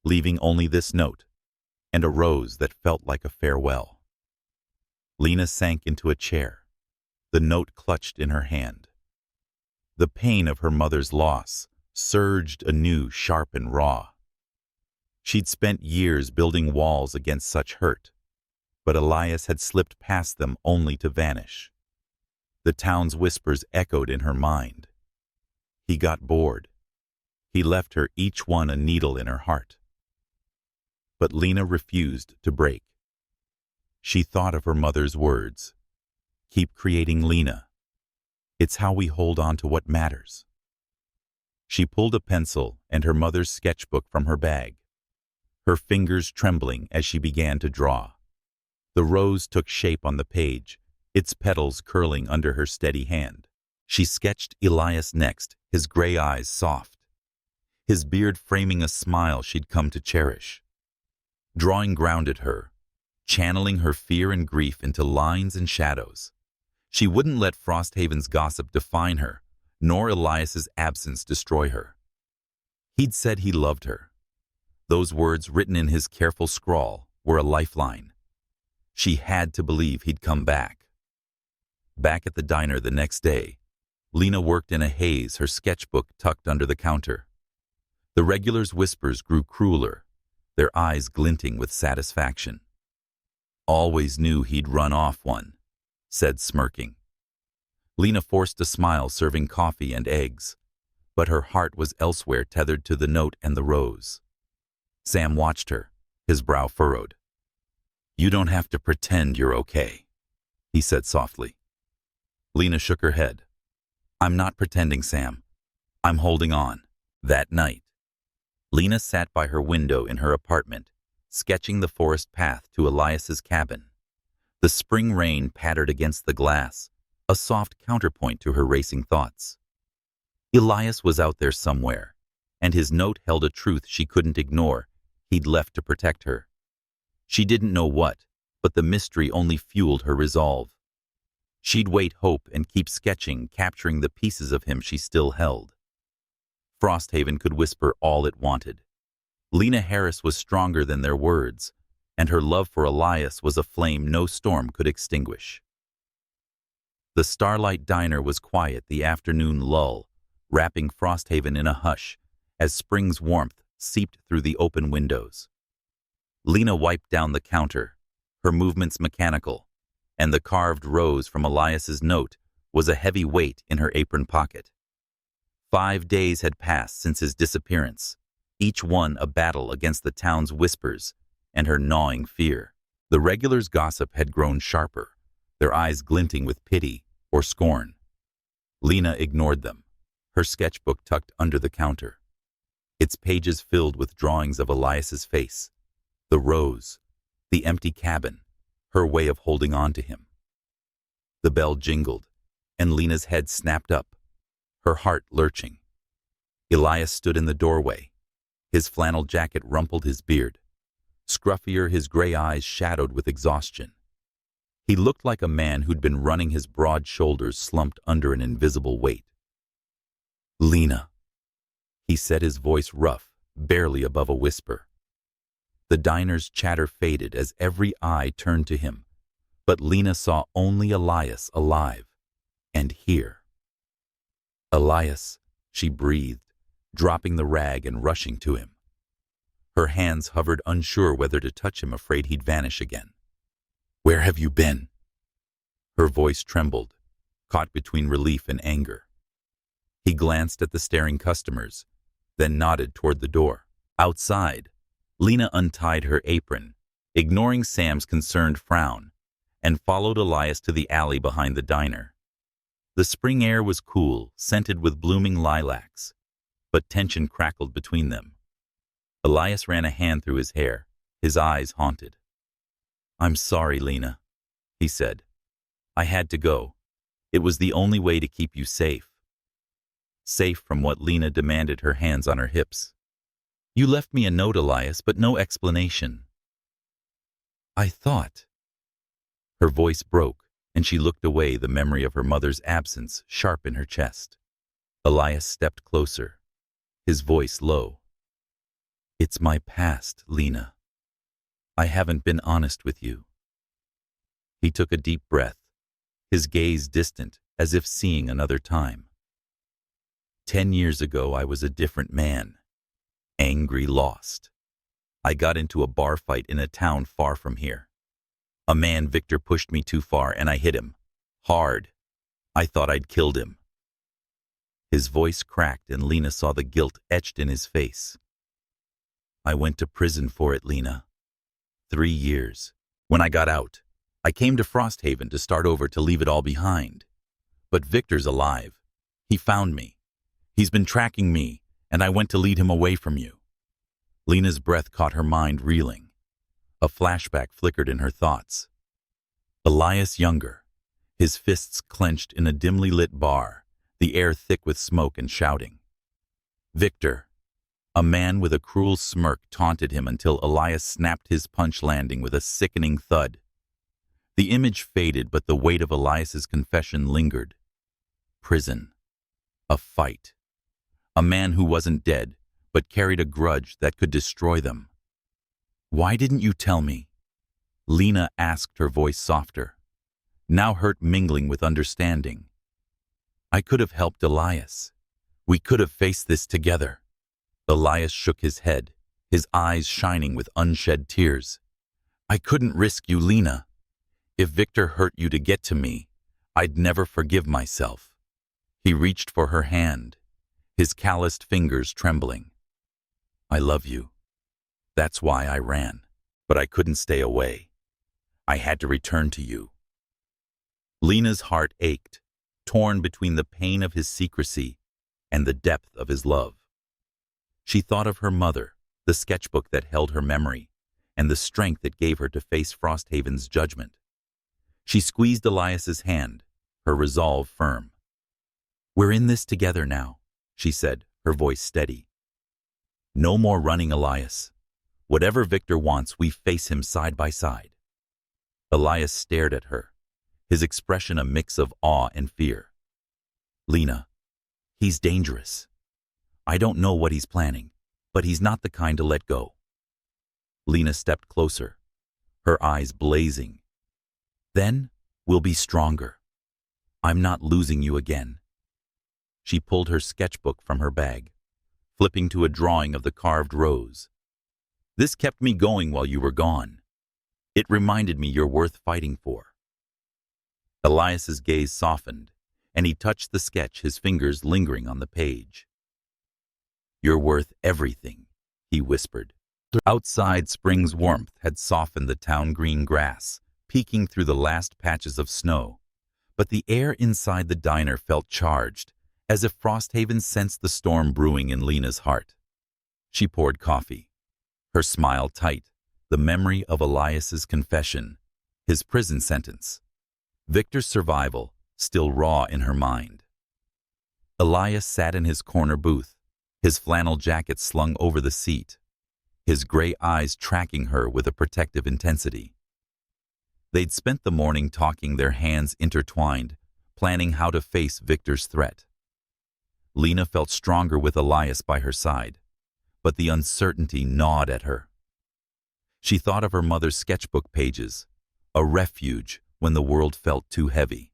leaving only this note and a rose that felt like a farewell. Lena sank into a chair, the note clutched in her hand. The pain of her mother's loss surged anew, sharp and raw. She'd spent years building walls against such hurt, but Elias had slipped past them only to vanish. The town's whispers echoed in her mind. He got bored. He left her, each one a needle in her heart. But Lena refused to break. She thought of her mother's words. Keep creating, Lena. It's how we hold on to what matters. She pulled a pencil and her mother's sketchbook from her bag, her fingers trembling as she began to draw. The rose took shape on the page, its petals curling under her steady hand. She sketched Elias next, his gray eyes soft, his beard framing a smile she'd come to cherish. Drawing grounded her, channeling her fear and grief into lines and shadows. She wouldn't let Frosthaven's gossip define her, nor Elias's absence destroy her. He'd said he loved her. Those words written in his careful scrawl were a lifeline. She had to believe he'd come back. Back at the diner the next day, Lena worked in a haze, her sketchbook tucked under the counter. The regulars' whispers grew crueler, their eyes glinting with satisfaction. "Always knew he'd run off one," said smirking. Lena forced a smile, serving coffee and eggs, but her heart was elsewhere, tethered to the note and the rose. Sam watched her, his brow furrowed. "You don't have to pretend you're okay," he said softly. Lena shook her head. "I'm not pretending, Sam. I'm holding on." That night, Lena sat by her window in her apartment, sketching the forest path to Elias's cabin. The spring rain pattered against the glass, a soft counterpoint to her racing thoughts. Elias was out there somewhere, and his note held a truth she couldn't ignore. He'd left to protect her. She didn't know what, but the mystery only fueled her resolve. She'd wait hope and keep sketching, capturing the pieces of him she still held. Frosthaven could whisper all it wanted. Lena Harris was stronger than their words, and her love for Elias was a flame no storm could extinguish. The Starlight Diner was quiet, the afternoon lull, wrapping Frosthaven in a hush as spring's warmth seeped through the open windows. Lena wiped down the counter, her movements mechanical, and the carved rose from Elias's note was a heavy weight in her apron pocket. 5 days had passed since his disappearance, each one a battle against the town's whispers and her gnawing fear. The regulars' gossip had grown sharper, their eyes glinting with pity or scorn. Lena ignored them, her sketchbook tucked under the counter, its pages filled with drawings of Elias's face, the rose, the empty cabin, her way of holding on to him. The bell jingled, and Lena's head snapped up, her heart lurching. Elias stood in the doorway, his flannel jacket rumpled his beard, scruffier his gray eyes shadowed with exhaustion. He looked like a man who'd been running, his broad shoulders slumped under an invisible weight. "Lena," he said, his voice rough, barely above a whisper. The diner's chatter faded as every eye turned to him, but Lena saw only Elias alive and here. "Elias," she breathed, dropping the rag and rushing to him. Her hands hovered, unsure whether to touch him, afraid he'd vanish again. "Where have you been?" Her voice trembled, caught between relief and anger. He glanced at the staring customers, then nodded toward the door. Outside, Lena untied her apron, ignoring Sam's concerned frown, and followed Elias to the alley behind the diner. The spring air was cool, scented with blooming lilacs, but tension crackled between them. Elias ran a hand through his hair, his eyes haunted. "I'm sorry, Lena," he said. "I had to go. It was the only way to keep you safe." Safe from what? Lena demanded, her hands on her hips. "You left me a note, Elias, but no explanation." "I thought." Her voice broke, and she looked away, the memory of her mother's absence sharp in her chest. Elias stepped closer, his voice low. "It's my past, Lena. I haven't been honest with you." He took a deep breath, his gaze distant, as if seeing another time. 10 years ago, I was a different man, angry, lost. I got into a bar fight in a town far from here. A man, Victor, pushed me too far, and I hit him. Hard. I thought I'd killed him. His voice cracked, and Lena saw the guilt etched in his face. "I went to prison for it, Lena. 3 years. When I got out, I came to Frosthaven to start over, to leave it all behind. But Victor's alive. He found me. He's been tracking me, and I went to lead him away from you." Lena's breath caught her mind reeling. A flashback flickered in her thoughts. Elias younger, his fists clenched in a dimly lit bar, the air thick with smoke and shouting. Victor, a man with a cruel smirk, taunted him until Elias snapped his punch, landing with a sickening thud. The image faded, but the weight of Elias's confession lingered. Prison. A fight. A man who wasn't dead, but carried a grudge that could destroy them. "Why didn't you tell me?" Lena asked, her voice softer, now hurt mingling with understanding. "I could have helped Elias. We could have faced this together." Elias shook his head, his eyes shining with unshed tears. "I couldn't risk you, Lena. If Victor hurt you to get to me, I'd never forgive myself." He reached for her hand, his calloused fingers trembling. "I love you. That's why I ran, but I couldn't stay away. I had to return to you." Lena's heart ached, torn between the pain of his secrecy and the depth of his love. She thought of her mother, the sketchbook that held her memory, and the strength it gave her to face Frosthaven's judgment. She squeezed Elias's hand, her resolve firm. "We're in this together now," she said, her voice steady. "No more running, Elias. Whatever Victor wants, we face him side by side." Elias stared at her, his expression a mix of awe and fear. "Lena, he's dangerous. I don't know what he's planning, but he's not the kind to let go." Lena stepped closer, her eyes blazing. "Then we'll be stronger. I'm not losing you again." She pulled her sketchbook from her bag, flipping to a drawing of the carved rose. This kept me going while you were gone. It reminded me you're worth fighting for." Elias's gaze softened, and he touched the sketch, his fingers lingering on the page. "You're worth everything," he whispered. Outside, spring's warmth had softened the town green grass, peeking through the last patches of snow. But the air inside the diner felt charged, as if Frosthaven sensed the storm brewing in Lena's heart. She poured coffee, her smile tight, the memory of Elias's confession, his prison sentence, Victor's survival still raw in her mind. Elias sat in his corner booth, his flannel jacket slung over the seat, his gray eyes tracking her with a protective intensity. They'd spent the morning talking, their hands intertwined, planning how to face Victor's threat. Lena felt stronger with Elias by her side, but the uncertainty gnawed at her. She thought of her mother's sketchbook pages, a refuge when the world felt too heavy.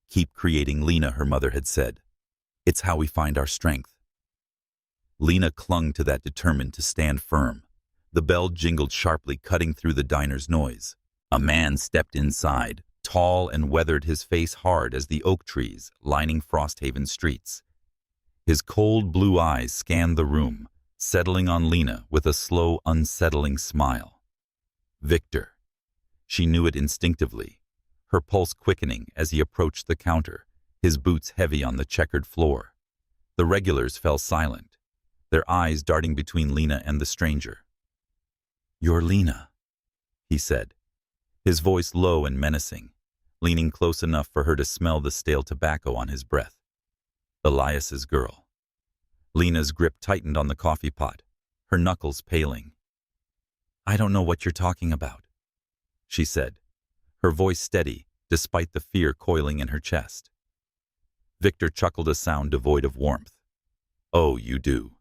"Keep creating, Lena," her mother had said. "It's how we find our strength." Lena clung to that, determined to stand firm. The bell jingled sharply, cutting through the diner's noise. A man stepped inside, tall and weathered, his face hard as the oak trees lining Frosthaven's streets. His cold blue eyes scanned the room, settling on Lena with a slow, unsettling smile. Victor. She knew it instinctively, her pulse quickening as he approached the counter, his boots heavy on the checkered floor. The regulars fell silent, their eyes darting between Lena and the stranger. "You're Lena," he said, his voice low and menacing, leaning close enough for her to smell the stale tobacco on his breath. Elias's girl. Lena's grip tightened on the coffee pot, her knuckles paling. "I don't know what you're talking about," she said, her voice steady despite the fear coiling in her chest. Victor chuckled, a sound devoid of warmth. "Oh, you do.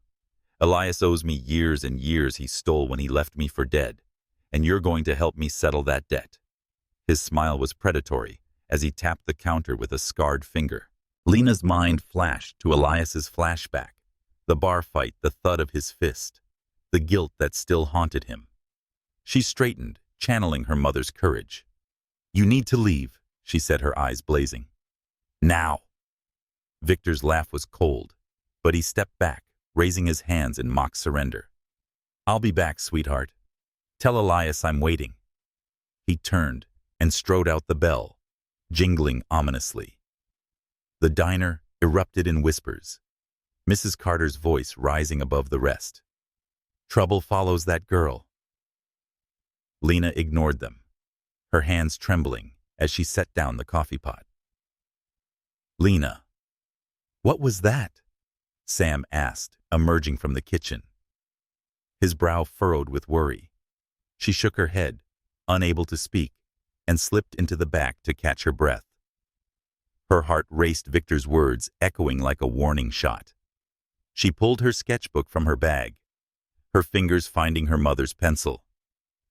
Elias owes me years and years he stole when he left me for dead, and you're going to help me settle that debt." His smile was predatory as he tapped the counter with a scarred finger. Lena's mind flashed to Elias's flashback, the bar fight, the thud of his fist, the guilt that still haunted him. She straightened, channeling her mother's courage. "You need to leave," she said, her eyes blazing. "Now." Victor's laugh was cold, but he stepped back, raising his hands in mock surrender. "I'll be back, sweetheart. Tell Elias I'm waiting." He turned and strode out the bell, jingling ominously. The diner erupted in whispers, Mrs. Carter's voice rising above the rest. "Trouble follows that girl." Lena ignored them, her hands trembling as she set down the coffee pot. "Lena." "What was that?" Sam asked, emerging from the kitchen. His brow furrowed with worry. She shook her head, unable to speak, and slipped into the back to catch her breath. Her heart raced, Victor's words echoing like a warning shot. She pulled her sketchbook from her bag, her fingers finding her mother's pencil.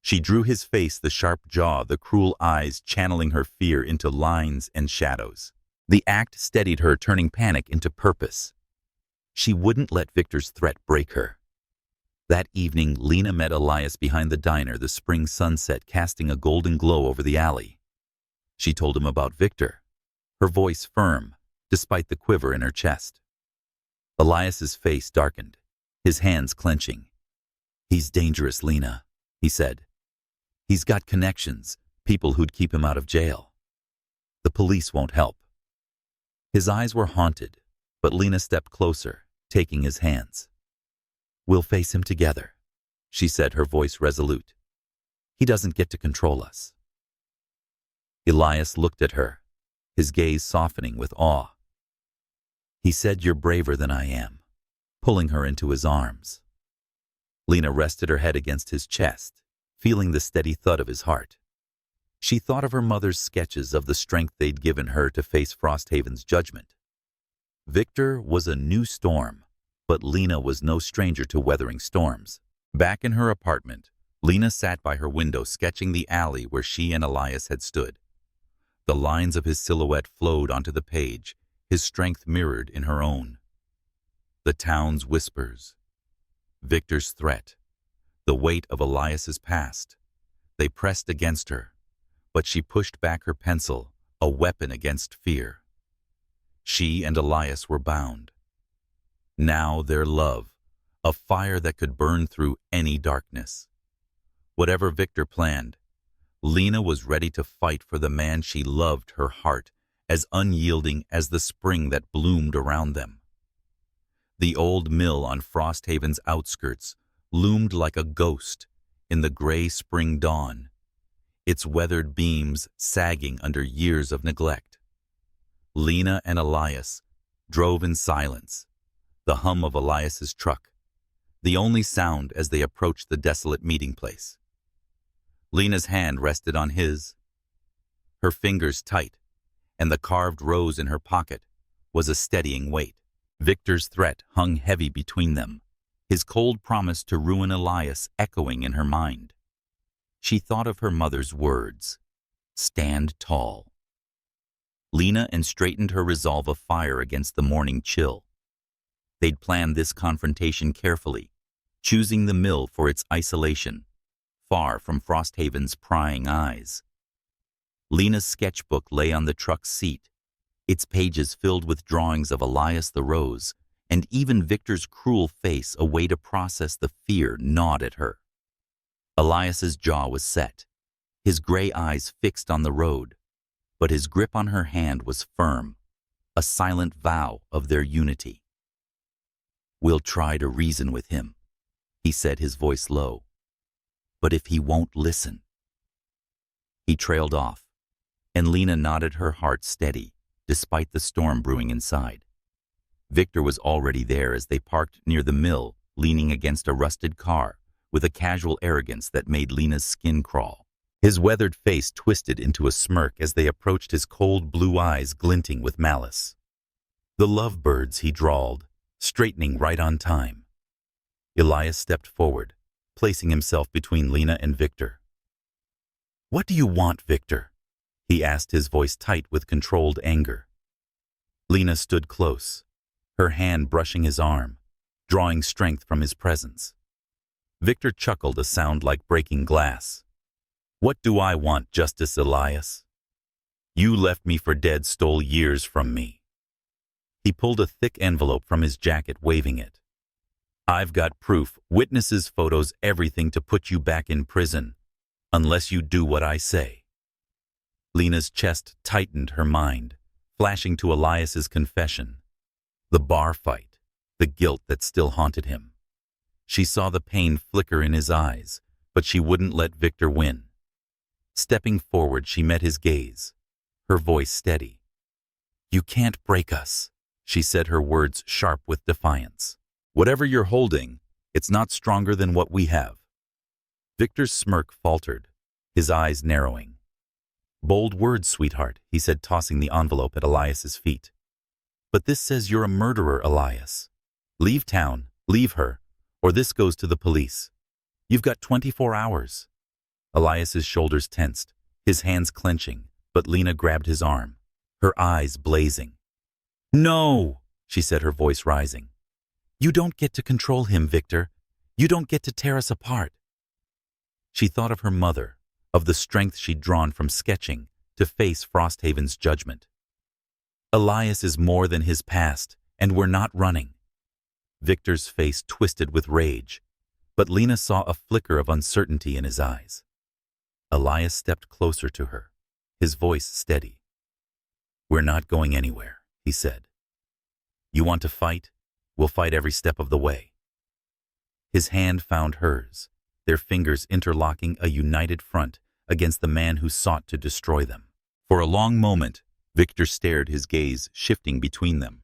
She drew his face, the sharp jaw, the cruel eyes channeling her fear into lines and shadows. The act steadied her, turning panic into purpose. She wouldn't let Victor's threat break her. That evening, Lena met Elias behind the diner, the spring sunset casting a golden glow over the alley. She told him about Victor, her voice firm, despite the quiver in her chest. Elias's face darkened, his hands clenching. "He's dangerous, Lena," he said. "He's got connections, people who'd keep him out of jail. The police won't help." His eyes were haunted, but Lena stepped closer, taking his hands. "We'll face him together," she said, her voice resolute. "He doesn't get to control us." Elias looked at her, his gaze softening with awe. He said, "You're braver than I am," pulling her into his arms. Lena rested her head against his chest, feeling the steady thud of his heart. She thought of her mother's sketches, of the strength they'd given her to face Frosthaven's judgment. Victor was a new storm, but Lena was no stranger to weathering storms. Back in her apartment, Lena sat by her window, sketching the alley where she and Elias had stood. The lines of his silhouette flowed onto the page, his strength mirrored in her own. The town's whispers, Victor's threat, The weight of Elias's past. They pressed against her, but she pushed back her pencil, a weapon against fear. She and Elias were bound. Now their love, a fire that could burn through any darkness. Whatever Victor planned, Lena was ready to fight for the man she loved, her heart as unyielding as the spring that bloomed around them. The old mill on Frosthaven's outskirts loomed like a ghost in the gray spring dawn, its weathered beams sagging under years of neglect. Lena and Elias drove in silence, the hum of Elias's truck, the only sound as they approached the desolate meeting place. Lena's hand rested on his, her fingers tight, and the carved rose in her pocket was a steadying weight. Victor's threat hung heavy between them, his cold promise to ruin Elias echoing in her mind. She thought of her mother's words, "Stand tall." Lena straightened her resolve of fire against the morning chill. They'd planned this confrontation carefully, choosing the mill for its isolation, far from Frosthaven's prying eyes. Lena's sketchbook lay on the truck's seat, its pages filled with drawings of Elias the Rose, and even Victor's cruel face a way to process the fear gnawed at her. Elias's jaw was set, his gray eyes fixed on the road, but his grip on her hand was firm, a silent vow of their unity. "We'll try to reason with him," he said, his voice low. "But if he won't listen..." He trailed off, and Lena nodded, her heart steady, despite the storm brewing inside. Victor was already there as they parked near the mill, leaning against a rusted car, with a casual arrogance that made Lena's skin crawl. His weathered face twisted into a smirk as they approached, his cold blue eyes glinting with malice. "The lovebirds," he drawled, straightening right on time. Elias stepped forward, placing himself between Lena and Victor. "What do you want, Victor?" he asked, his voice tight with controlled anger. Lena stood close, her hand brushing his arm, drawing strength from his presence. Victor chuckled, a sound like breaking glass. "What do I want, Justice Elias? You left me for dead, stole years from me." He pulled a thick envelope from his jacket, waving it. "I've got proof, witnesses, photos, everything to put you back in prison, unless you do what I say." Lena's chest tightened, her mind flashing to Elias's confession. The bar fight, the guilt that still haunted him. She saw the pain flicker in his eyes, but she wouldn't let Victor win. Stepping forward, she met his gaze, her voice steady. "You can't break us," she said, her words sharp with defiance. "Whatever you're holding, it's not stronger than what we have." Victor's smirk faltered, his eyes narrowing. "Bold words, sweetheart," he said, tossing the envelope at Elias's feet. "But this says you're a murderer, Elias. Leave town, leave her, or this goes to the police. You've got 24 hours. Elias's shoulders tensed, his hands clenching, but Lena grabbed his arm, her eyes blazing. "No," she said, her voice rising. "You don't get to control him, Victor. You don't get to tear us apart." She thought of her mother, of the strength she'd drawn from sketching to face Frosthaven's judgment. "Elias is more than his past, and we're not running." Victor's face twisted with rage, but Lena saw a flicker of uncertainty in his eyes. Elias stepped closer to her, his voice steady. "We're not going anywhere," he said. "You want to fight? We'll fight every step of the way." His hand found hers, their fingers interlocking, a united front against the man who sought to destroy them. For a long moment, Victor stared, his gaze shifting between them.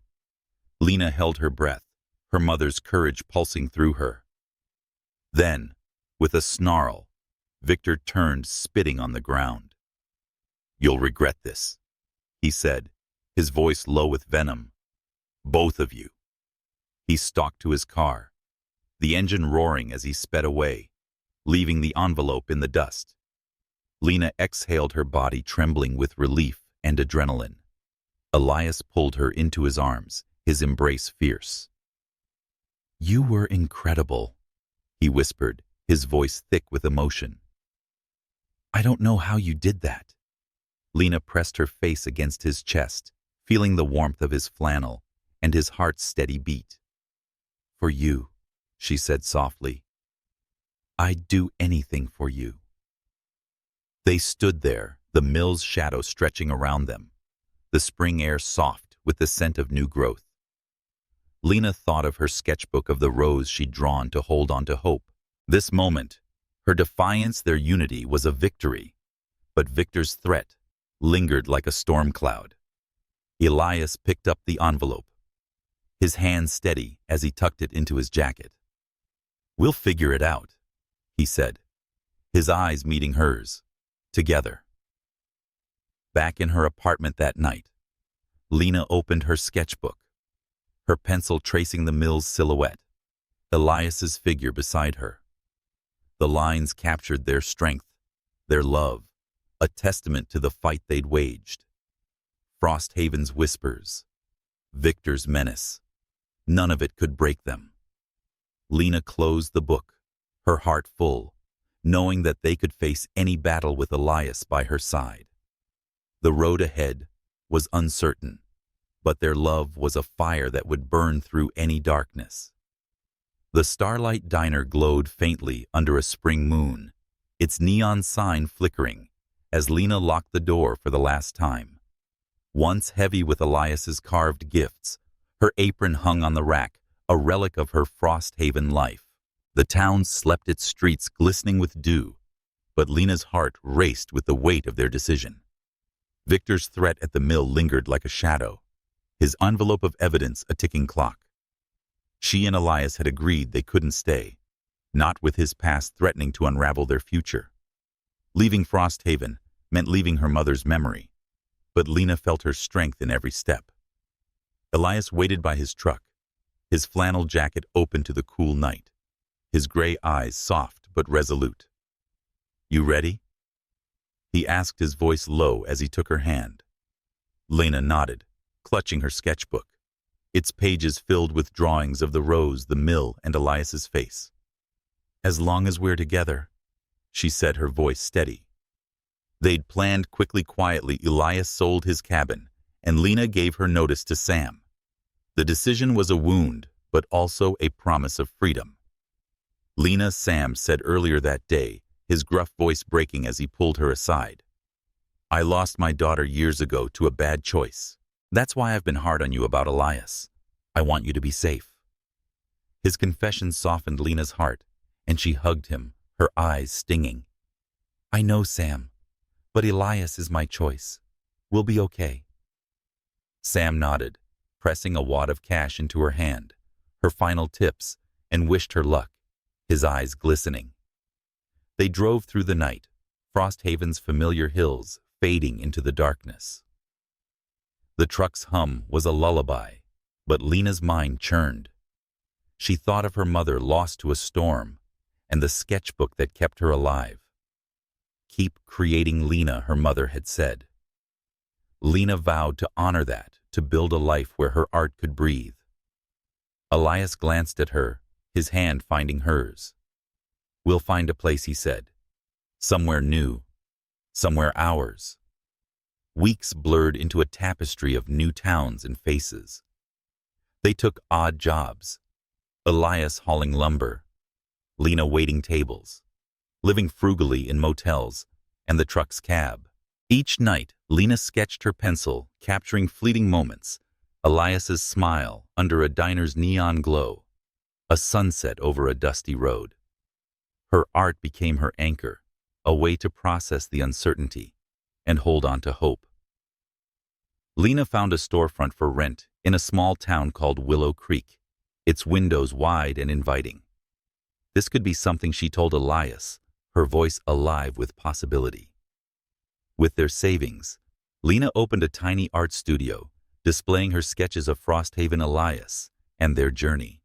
Lena held her breath, her mother's courage pulsing through her. Then, with a snarl, Victor turned, spitting on the ground. "You'll regret this," he said, his voice low with venom. "Both of you." He stalked to his car, the engine roaring as he sped away, leaving the envelope in the dust. Lena exhaled, her body trembling with relief and adrenaline. Elias pulled her into his arms, his embrace fierce. "You were incredible," he whispered, his voice thick with emotion. "I don't know how you did that." Lena pressed her face against his chest, feeling the warmth of his flannel and his heart's steady beat. "For you," she said softly. "I'd do anything for you." They stood there, the mill's shadow stretching around them, the spring air soft with the scent of new growth. Lena thought of her sketchbook of the rose she'd drawn to hold on to hope. This moment, her defiance, their unity, was a victory, but Victor's threat lingered like a storm cloud. Elias picked up the envelope, his hand steady as he tucked it into his jacket. "We'll figure it out," he said, his eyes meeting hers. Together. Back in her apartment that night, Lena opened her sketchbook, her pencil tracing the mill's silhouette, Elias's figure beside her. The lines captured their strength, their love, a testament to the fight they'd waged. Frosthaven's whispers, Victor's menace, none of it could break them. Lena closed the book, her heart full, knowing that they could face any battle with Elias by her side. The road ahead was uncertain, but their love was a fire that would burn through any darkness. The Starlight Diner glowed faintly under a spring moon, its neon sign flickering as Lena locked the door for the last time. Once heavy with Elias's carved gifts, her apron hung on the rack, a relic of her Frosthaven life. The town slept its streets glistening with dew, but Lena's heart raced with the weight of their decision. Victor's threat at the mill lingered like a shadow, his envelope of evidence a ticking clock. She and Elias had agreed they couldn't stay, not with his past threatening to unravel their future. Leaving Frosthaven meant leaving her mother's memory, but Lena felt her strength in every step. Elias waited by his truck, his flannel jacket open to the cool night, his gray eyes soft but resolute. "You ready?" he asked, his voice low as he took her hand. Lena nodded, clutching her sketchbook, its pages filled with drawings of the rose, the mill, and Elias's face. "As long as we're together," she said, her voice steady. They'd planned quietly. Elias sold his cabin, and Lena gave her notice to Sam. The decision was a wound, but also a promise of freedom. "Lena," Sam said earlier that day, his gruff voice breaking as he pulled her aside. "I lost my daughter years ago to a bad choice. That's why I've been hard on you about Elias. I want you to be safe." His confession softened Lena's heart, and she hugged him, her eyes stinging. "I know, Sam, but Elias is my choice. We'll be okay." Sam nodded, pressing a wad of cash into her hand, her final tips, and wished her luck, his eyes glistening. They drove through the night, Frosthaven's familiar hills fading into the darkness. The truck's hum was a lullaby, but Lena's mind churned. She thought of her mother lost to a storm and the sketchbook that kept her alive. "Keep creating, Lena," her mother had said. Lena vowed to honor that, to build a life where her art could breathe. Elias glanced at her, his hand finding hers. "We'll find a place," he said. "Somewhere new. Somewhere ours." Weeks blurred into a tapestry of new towns and faces. They took odd jobs. Elias hauling lumber, Lena waiting tables, living frugally in motels, and the truck's cab. Each night, Lena sketched her pencil, capturing fleeting moments, Elias's smile under a diner's neon glow, a sunset over a dusty road. Her art became her anchor, a way to process the uncertainty and hold on to hope. Lena found a storefront for rent in a small town called Willow Creek, its windows wide and inviting. This could be something, she told Elias, her voice alive with possibility. With their savings, Lena opened a tiny art studio, displaying her sketches of Frosthaven, Elias, and their journey.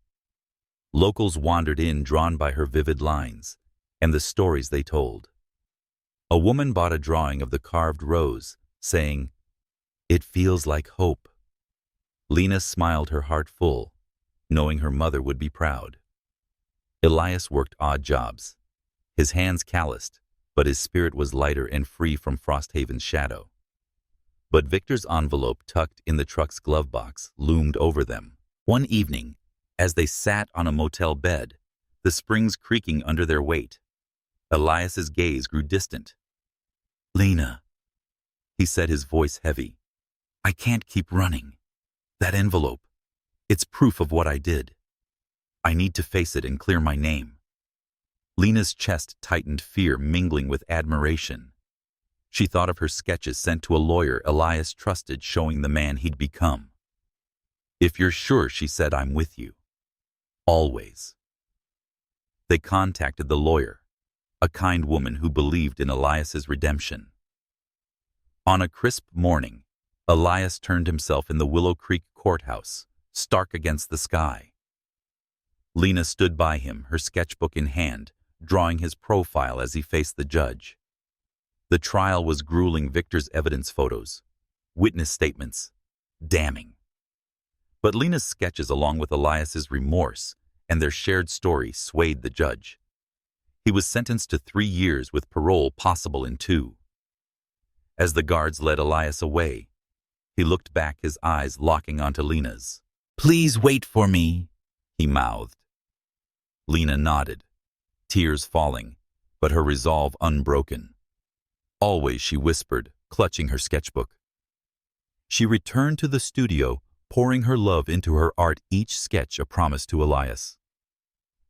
Locals wandered in, drawn by her vivid lines and the stories they told. A woman bought a drawing of the carved rose, saying, "It feels like hope." Lena smiled, her heart full, knowing her mother would be proud. Elias worked odd jobs, His hands calloused, but his spirit was lighter and free from Frosthaven's shadow. But Victor's envelope tucked in the truck's glove box loomed over them. One evening, as they sat on a motel bed, the springs creaking under their weight, Elias's gaze grew distant. "Lena," he said, his voice heavy, "I can't keep running. That envelope, it's proof of what I did. I need to face it and clear my name." Lena's chest tightened, fear mingling with admiration. She thought of her sketches sent to a lawyer Elias trusted, showing the man he'd become. "If you're sure," she said, "I'm with you. Always." They contacted the lawyer, a kind woman who believed in Elias's redemption. On a crisp morning, Elias turned himself in the Willow Creek courthouse, stark against the sky. Lena stood by him, her sketchbook in hand, drawing his profile as he faced the judge. The trial was grueling. Victor's evidence photos, witness statements, damning. But Lena's sketches, along with Elias's remorse and their shared story, swayed the judge. He was sentenced to 3 years with parole possible in 2. As the guards led Elias away, he looked back, his eyes locking onto Lena's. "Please wait for me," he mouthed. Lena nodded, tears falling, but her resolve unbroken. "Always," she whispered, clutching her sketchbook. She returned to the studio, pouring her love into her art, each sketch a promise to Elias.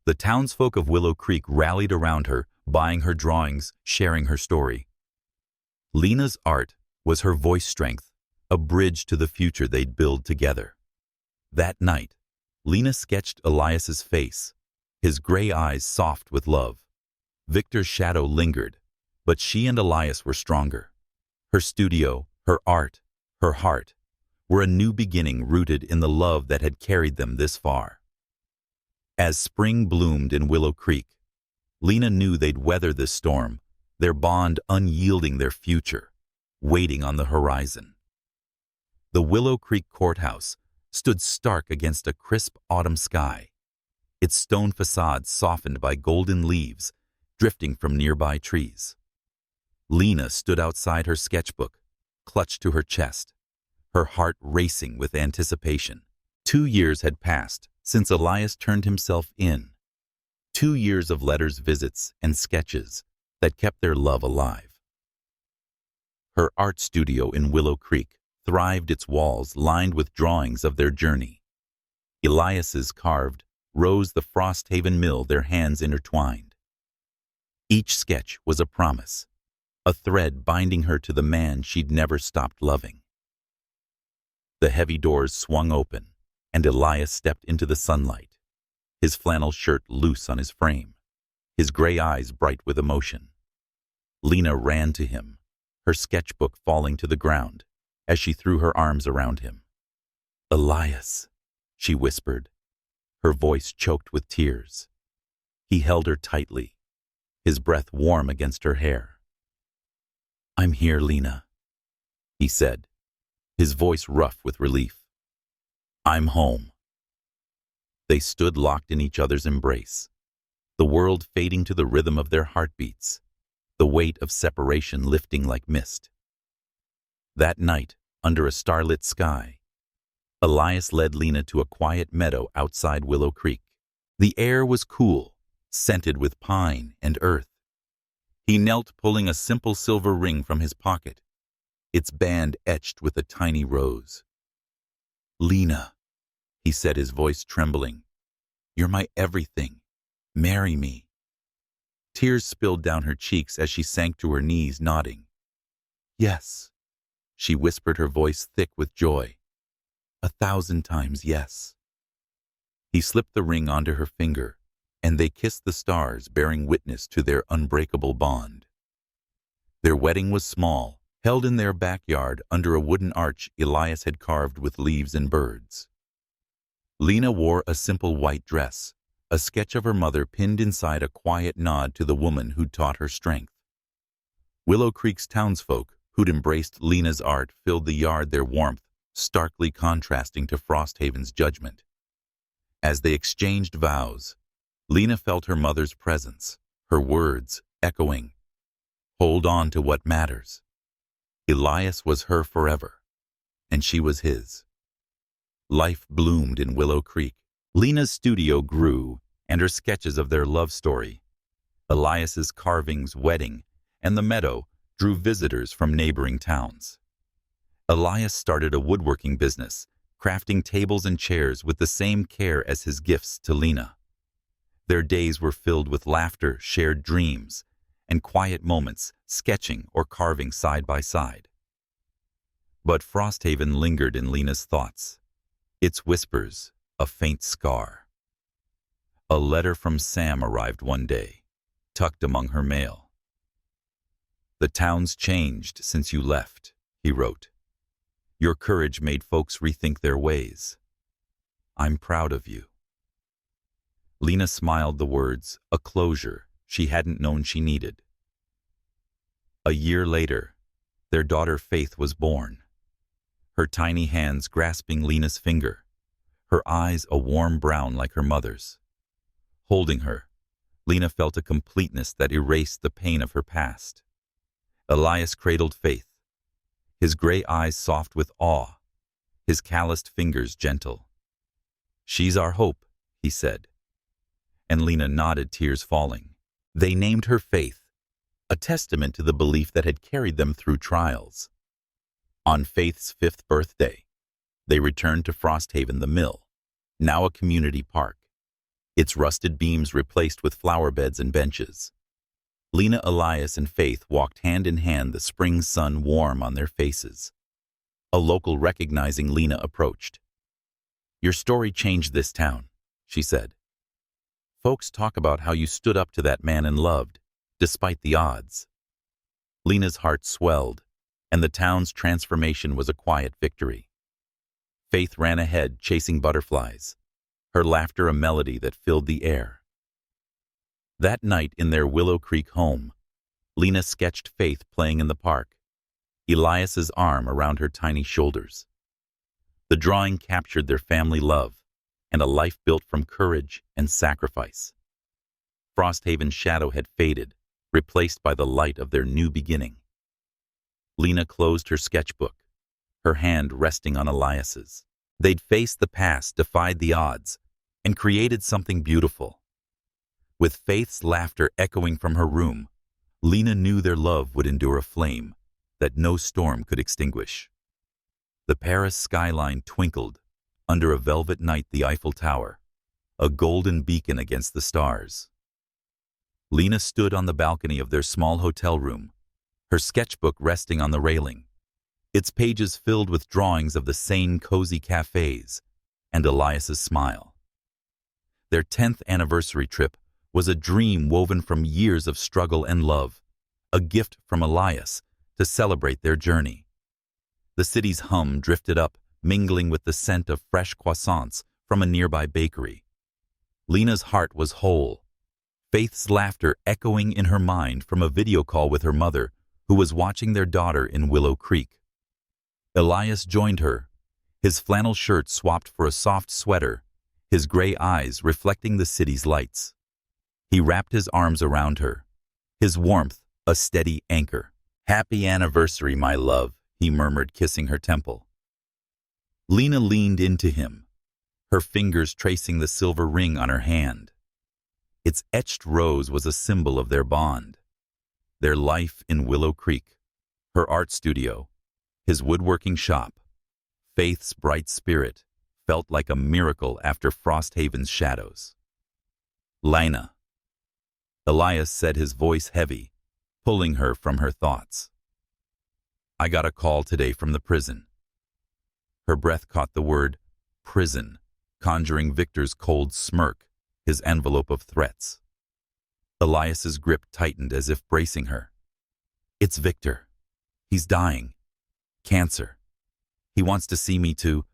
The townsfolk of Willow Creek rallied around her, buying her drawings, sharing her story. Lena's art was her voice strength, a bridge to the future they'd build together. That night, Lena sketched Elias's face, his gray eyes soft with love. Victor's shadow lingered, but she and Elias were stronger. Her studio, her art, her heart were a new beginning rooted in the love that had carried them this far. As spring bloomed in Willow Creek, Lena knew they'd weather this storm, their bond unyielding, their future waiting on the horizon. The Willow Creek courthouse stood stark against a crisp autumn sky, its stone facade softened by golden leaves drifting from nearby trees. Lena stood outside, her sketchbook clutched to her chest, her heart racing with anticipation. 2 years had passed since Elias turned himself in. 2 years of letters, visits, and sketches that kept their love alive. Her art studio in Willow Creek thrived, its walls lined with drawings of their journey. Elias's carved rose the Frosthaven mill, their hands intertwined. Each sketch was a promise, a thread binding her to the man she'd never stopped loving. The heavy doors swung open, and Elias stepped into the sunlight, his flannel shirt loose on his frame, his gray eyes bright with emotion. Lena ran to him, her sketchbook falling to the ground as she threw her arms around him. "Elias," she whispered, her voice choked with tears. He held her tightly, his breath warm against her hair. "I'm here, Lena," he said, his voice rough with relief. "I'm home." They stood locked in each other's embrace, the world fading to the rhythm of their heartbeats, the weight of separation lifting like mist. That night, under a starlit sky, Elias led Lena to a quiet meadow outside Willow Creek. The air was cool, scented with pine and earth. He knelt, pulling a simple silver ring from his pocket, its band etched with a tiny rose. "Lena," he said, his voice trembling, "you're my everything. Marry me." Tears spilled down her cheeks as she sank to her knees, nodding. "Yes," she whispered, her voice thick with joy. "1,000 times yes." He slipped the ring onto her finger, and they kissed the stars, bearing witness to their unbreakable bond. Their wedding was small, held in their backyard under a wooden arch Elias had carved with leaves and birds. Lena wore a simple white dress, a sketch of her mother pinned inside, a quiet nod to the woman who'd taught her strength. Willow Creek's townsfolk, who'd embraced Lena's art, filled the yard, their warmth starkly contrasting to Frosthaven's judgment. As they exchanged vows, Lena felt her mother's presence, her words echoing, "Hold on to what matters." Elias was her forever, and she was his. Life bloomed in Willow Creek. Lena's studio grew, and her sketches of their love story, Elias's carvings, wedding, and the meadow drew visitors from neighboring towns. Elias started a woodworking business, crafting tables and chairs with the same care as his gifts to Lena. Their days were filled with laughter, shared dreams, and quiet moments, sketching or carving side by side. But Frosthaven lingered in Lena's thoughts, its whispers a faint scar. A letter from Sam arrived one day, tucked among her mail. "The town's changed since you left," he wrote. "Your courage made folks rethink their ways. I'm proud of you." Lena smiled the words, a closure she hadn't known she needed. A year later, their daughter Faith was born. Her tiny hands grasping Lena's finger, her eyes a warm brown like her mother's. Holding her, Lena felt a completeness that erased the pain of her past. Elias cradled Faith, his gray eyes soft with awe, his calloused fingers gentle. "She's our hope," he said. And Lena nodded, tears falling. They named her Faith, a testament to the belief that had carried them through trials. On Faith's 5th birthday, they returned to Frosthaven, the mill, now a community park, its rusted beams replaced with flower beds and benches. Lena, Elias, and Faith walked hand in hand, the spring sun warm on their faces. A local recognizing Lena approached. "Your story changed this town," she said. "Folks talk about how you stood up to that man and loved, despite the odds." Lena's heart swelled, and the town's transformation was a quiet victory. Faith ran ahead, chasing butterflies, her laughter a melody that filled the air. That night in their Willow Creek home, Lena sketched Faith playing in the park, Elias's arm around her tiny shoulders. The drawing captured their family love and a life built from courage and sacrifice. Frosthaven's shadow had faded, replaced by the light of their new beginning. Lena closed her sketchbook, her hand resting on Elias's. They'd faced the past, defied the odds, and created something beautiful. With Faith's laughter echoing from her room, Lena knew their love would endure a flame that no storm could extinguish. The Paris skyline twinkled under a velvet night, the Eiffel Tower, a golden beacon against the stars. Lena stood on the balcony of their small hotel room, her sketchbook resting on the railing, its pages filled with drawings of the sane, cozy cafes and Elias's smile. Their 10th anniversary trip was a dream woven from years of struggle and love, a gift from Elias to celebrate their journey. The city's hum drifted up, mingling with the scent of fresh croissants from a nearby bakery. Lena's heart was whole, Faith's laughter echoing in her mind from a video call with her mother, who was watching their daughter in Willow Creek. Elias joined her, his flannel shirt swapped for a soft sweater, his gray eyes reflecting the city's lights. He wrapped his arms around her, his warmth a steady anchor. "Happy anniversary, my love," he murmured, kissing her temple. Lena leaned into him, her fingers tracing the silver ring on her hand. Its etched rose was a symbol of their bond, their life in Willow Creek, her art studio, his woodworking shop. Faith's bright spirit felt like a miracle after Frosthaven's shadows. "Lena," Elias said, his voice heavy, pulling her from her thoughts. "I got a call today from the prison." Her breath caught the word prison, conjuring Victor's cold smirk, his envelope of threats. Elias's grip tightened as if bracing her. "It's Victor. He's dying. Cancer. He wants to see me to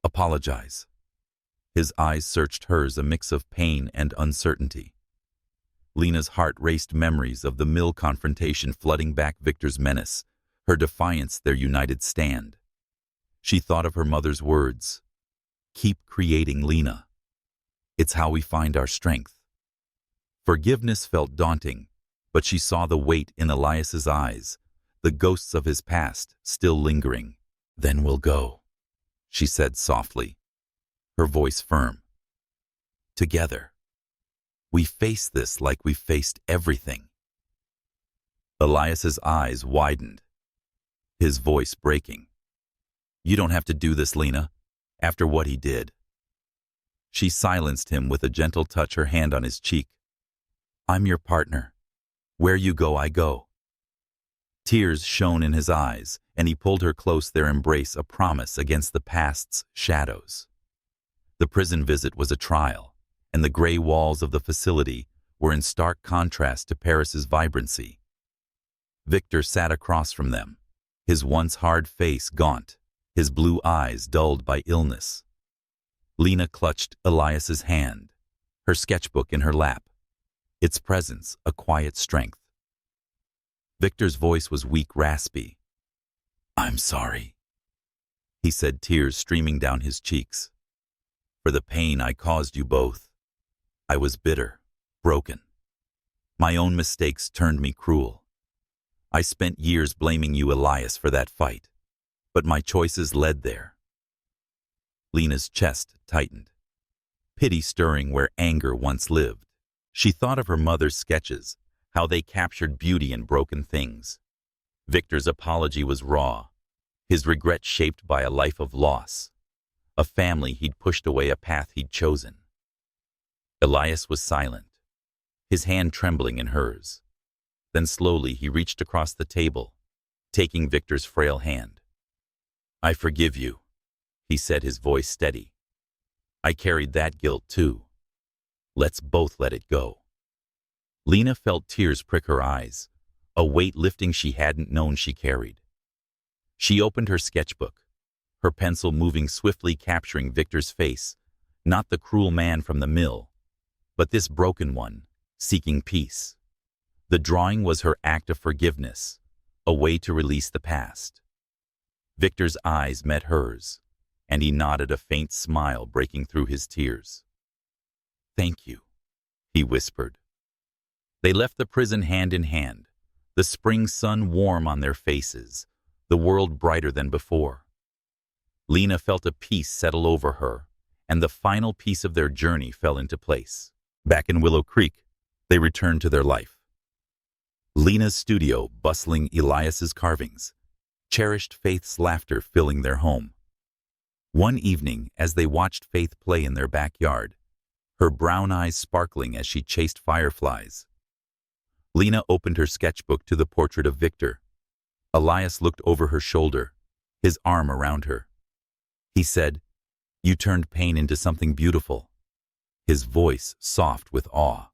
apologize." His eyes searched hers, a mix of pain and uncertainty. Lena's heart raced, memories of the mill confrontation flooding back, Victor's menace, her defiance, their united stand. She thought of her mother's words, "Keep creating, Lena. It's how we find our strength." Forgiveness felt daunting, but she saw the weight in Elias's eyes, the ghosts of his past still lingering. "Then we'll go," she said softly, her voice firm. "Together. We face this like we faced everything." Elias's eyes widened, his voice breaking. "You don't have to do this, Lena, after what he did." She silenced him with a gentle touch, her hand on his cheek. "I'm your partner. Where you go, I go." Tears shone in his eyes, and he pulled her close, their embrace a promise against the past's shadows. The prison visit was a trial, and the gray walls of the facility were in stark contrast to Paris's vibrancy. Victor sat across from them, his once hard face gaunt, his blue eyes dulled by illness. Lena clutched Elias's hand, her sketchbook in her lap, its presence a quiet strength. Victor's voice was weak, raspy. "I'm sorry," he said, tears streaming down his cheeks. "For the pain I caused you both. I was bitter, broken. My own mistakes turned me cruel. I spent years blaming you, Elias, for that fight, but my choices led there." Lena's chest tightened, pity stirring where anger once lived. She thought of her mother's sketches, how they captured beauty in broken things. Victor's apology was raw, his regret shaped by a life of loss, a family he'd pushed away, a path he'd chosen. Elias was silent, his hand trembling in hers. Then slowly he reached across the table, taking Victor's frail hand. "I forgive you," he said, his voice steady. "I carried that guilt too. Let's both let it go." Lena felt tears prick her eyes, a weight lifting she hadn't known she carried. She opened her sketchbook, her pencil moving swiftly, capturing Victor's face, not the cruel man from the mill, but this broken one, seeking peace. The drawing was her act of forgiveness, a way to release the past. Victor's eyes met hers, and he nodded, a faint smile breaking through his tears. "Thank you," he whispered. They left the prison hand in hand, the spring sun warm on their faces, the world brighter than before. Lena felt a peace settle over her, and the final piece of their journey fell into place. Back in Willow Creek, they returned to their life. Lena's studio bustling, Elias's carvings, cherished Faith's laughter filling their home. One evening, as they watched Faith play in their backyard, her brown eyes sparkling as she chased fireflies, Lena opened her sketchbook to the portrait of Victor. Elias looked over her shoulder, his arm around her. He said, "You turned pain into something beautiful," his voice soft with awe.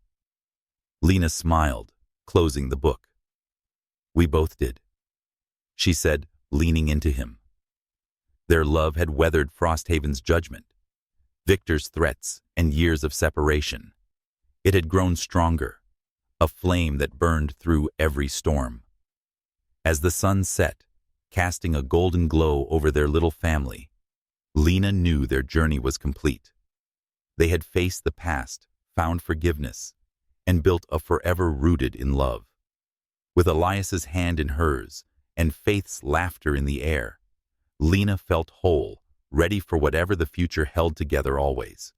Lena smiled, closing the book. "We both did," she said, leaning into him. Their love had weathered Frosthaven's judgment, Victor's threats, and years of separation. It had grown stronger, a flame that burned through every storm. As the sun set, casting a golden glow over their little family, Lena knew their journey was complete. They had faced the past, found forgiveness, and built a forever rooted in love. With Elias's hand in hers and Faith's laughter in the air, Lena felt whole, ready for whatever the future held, together always.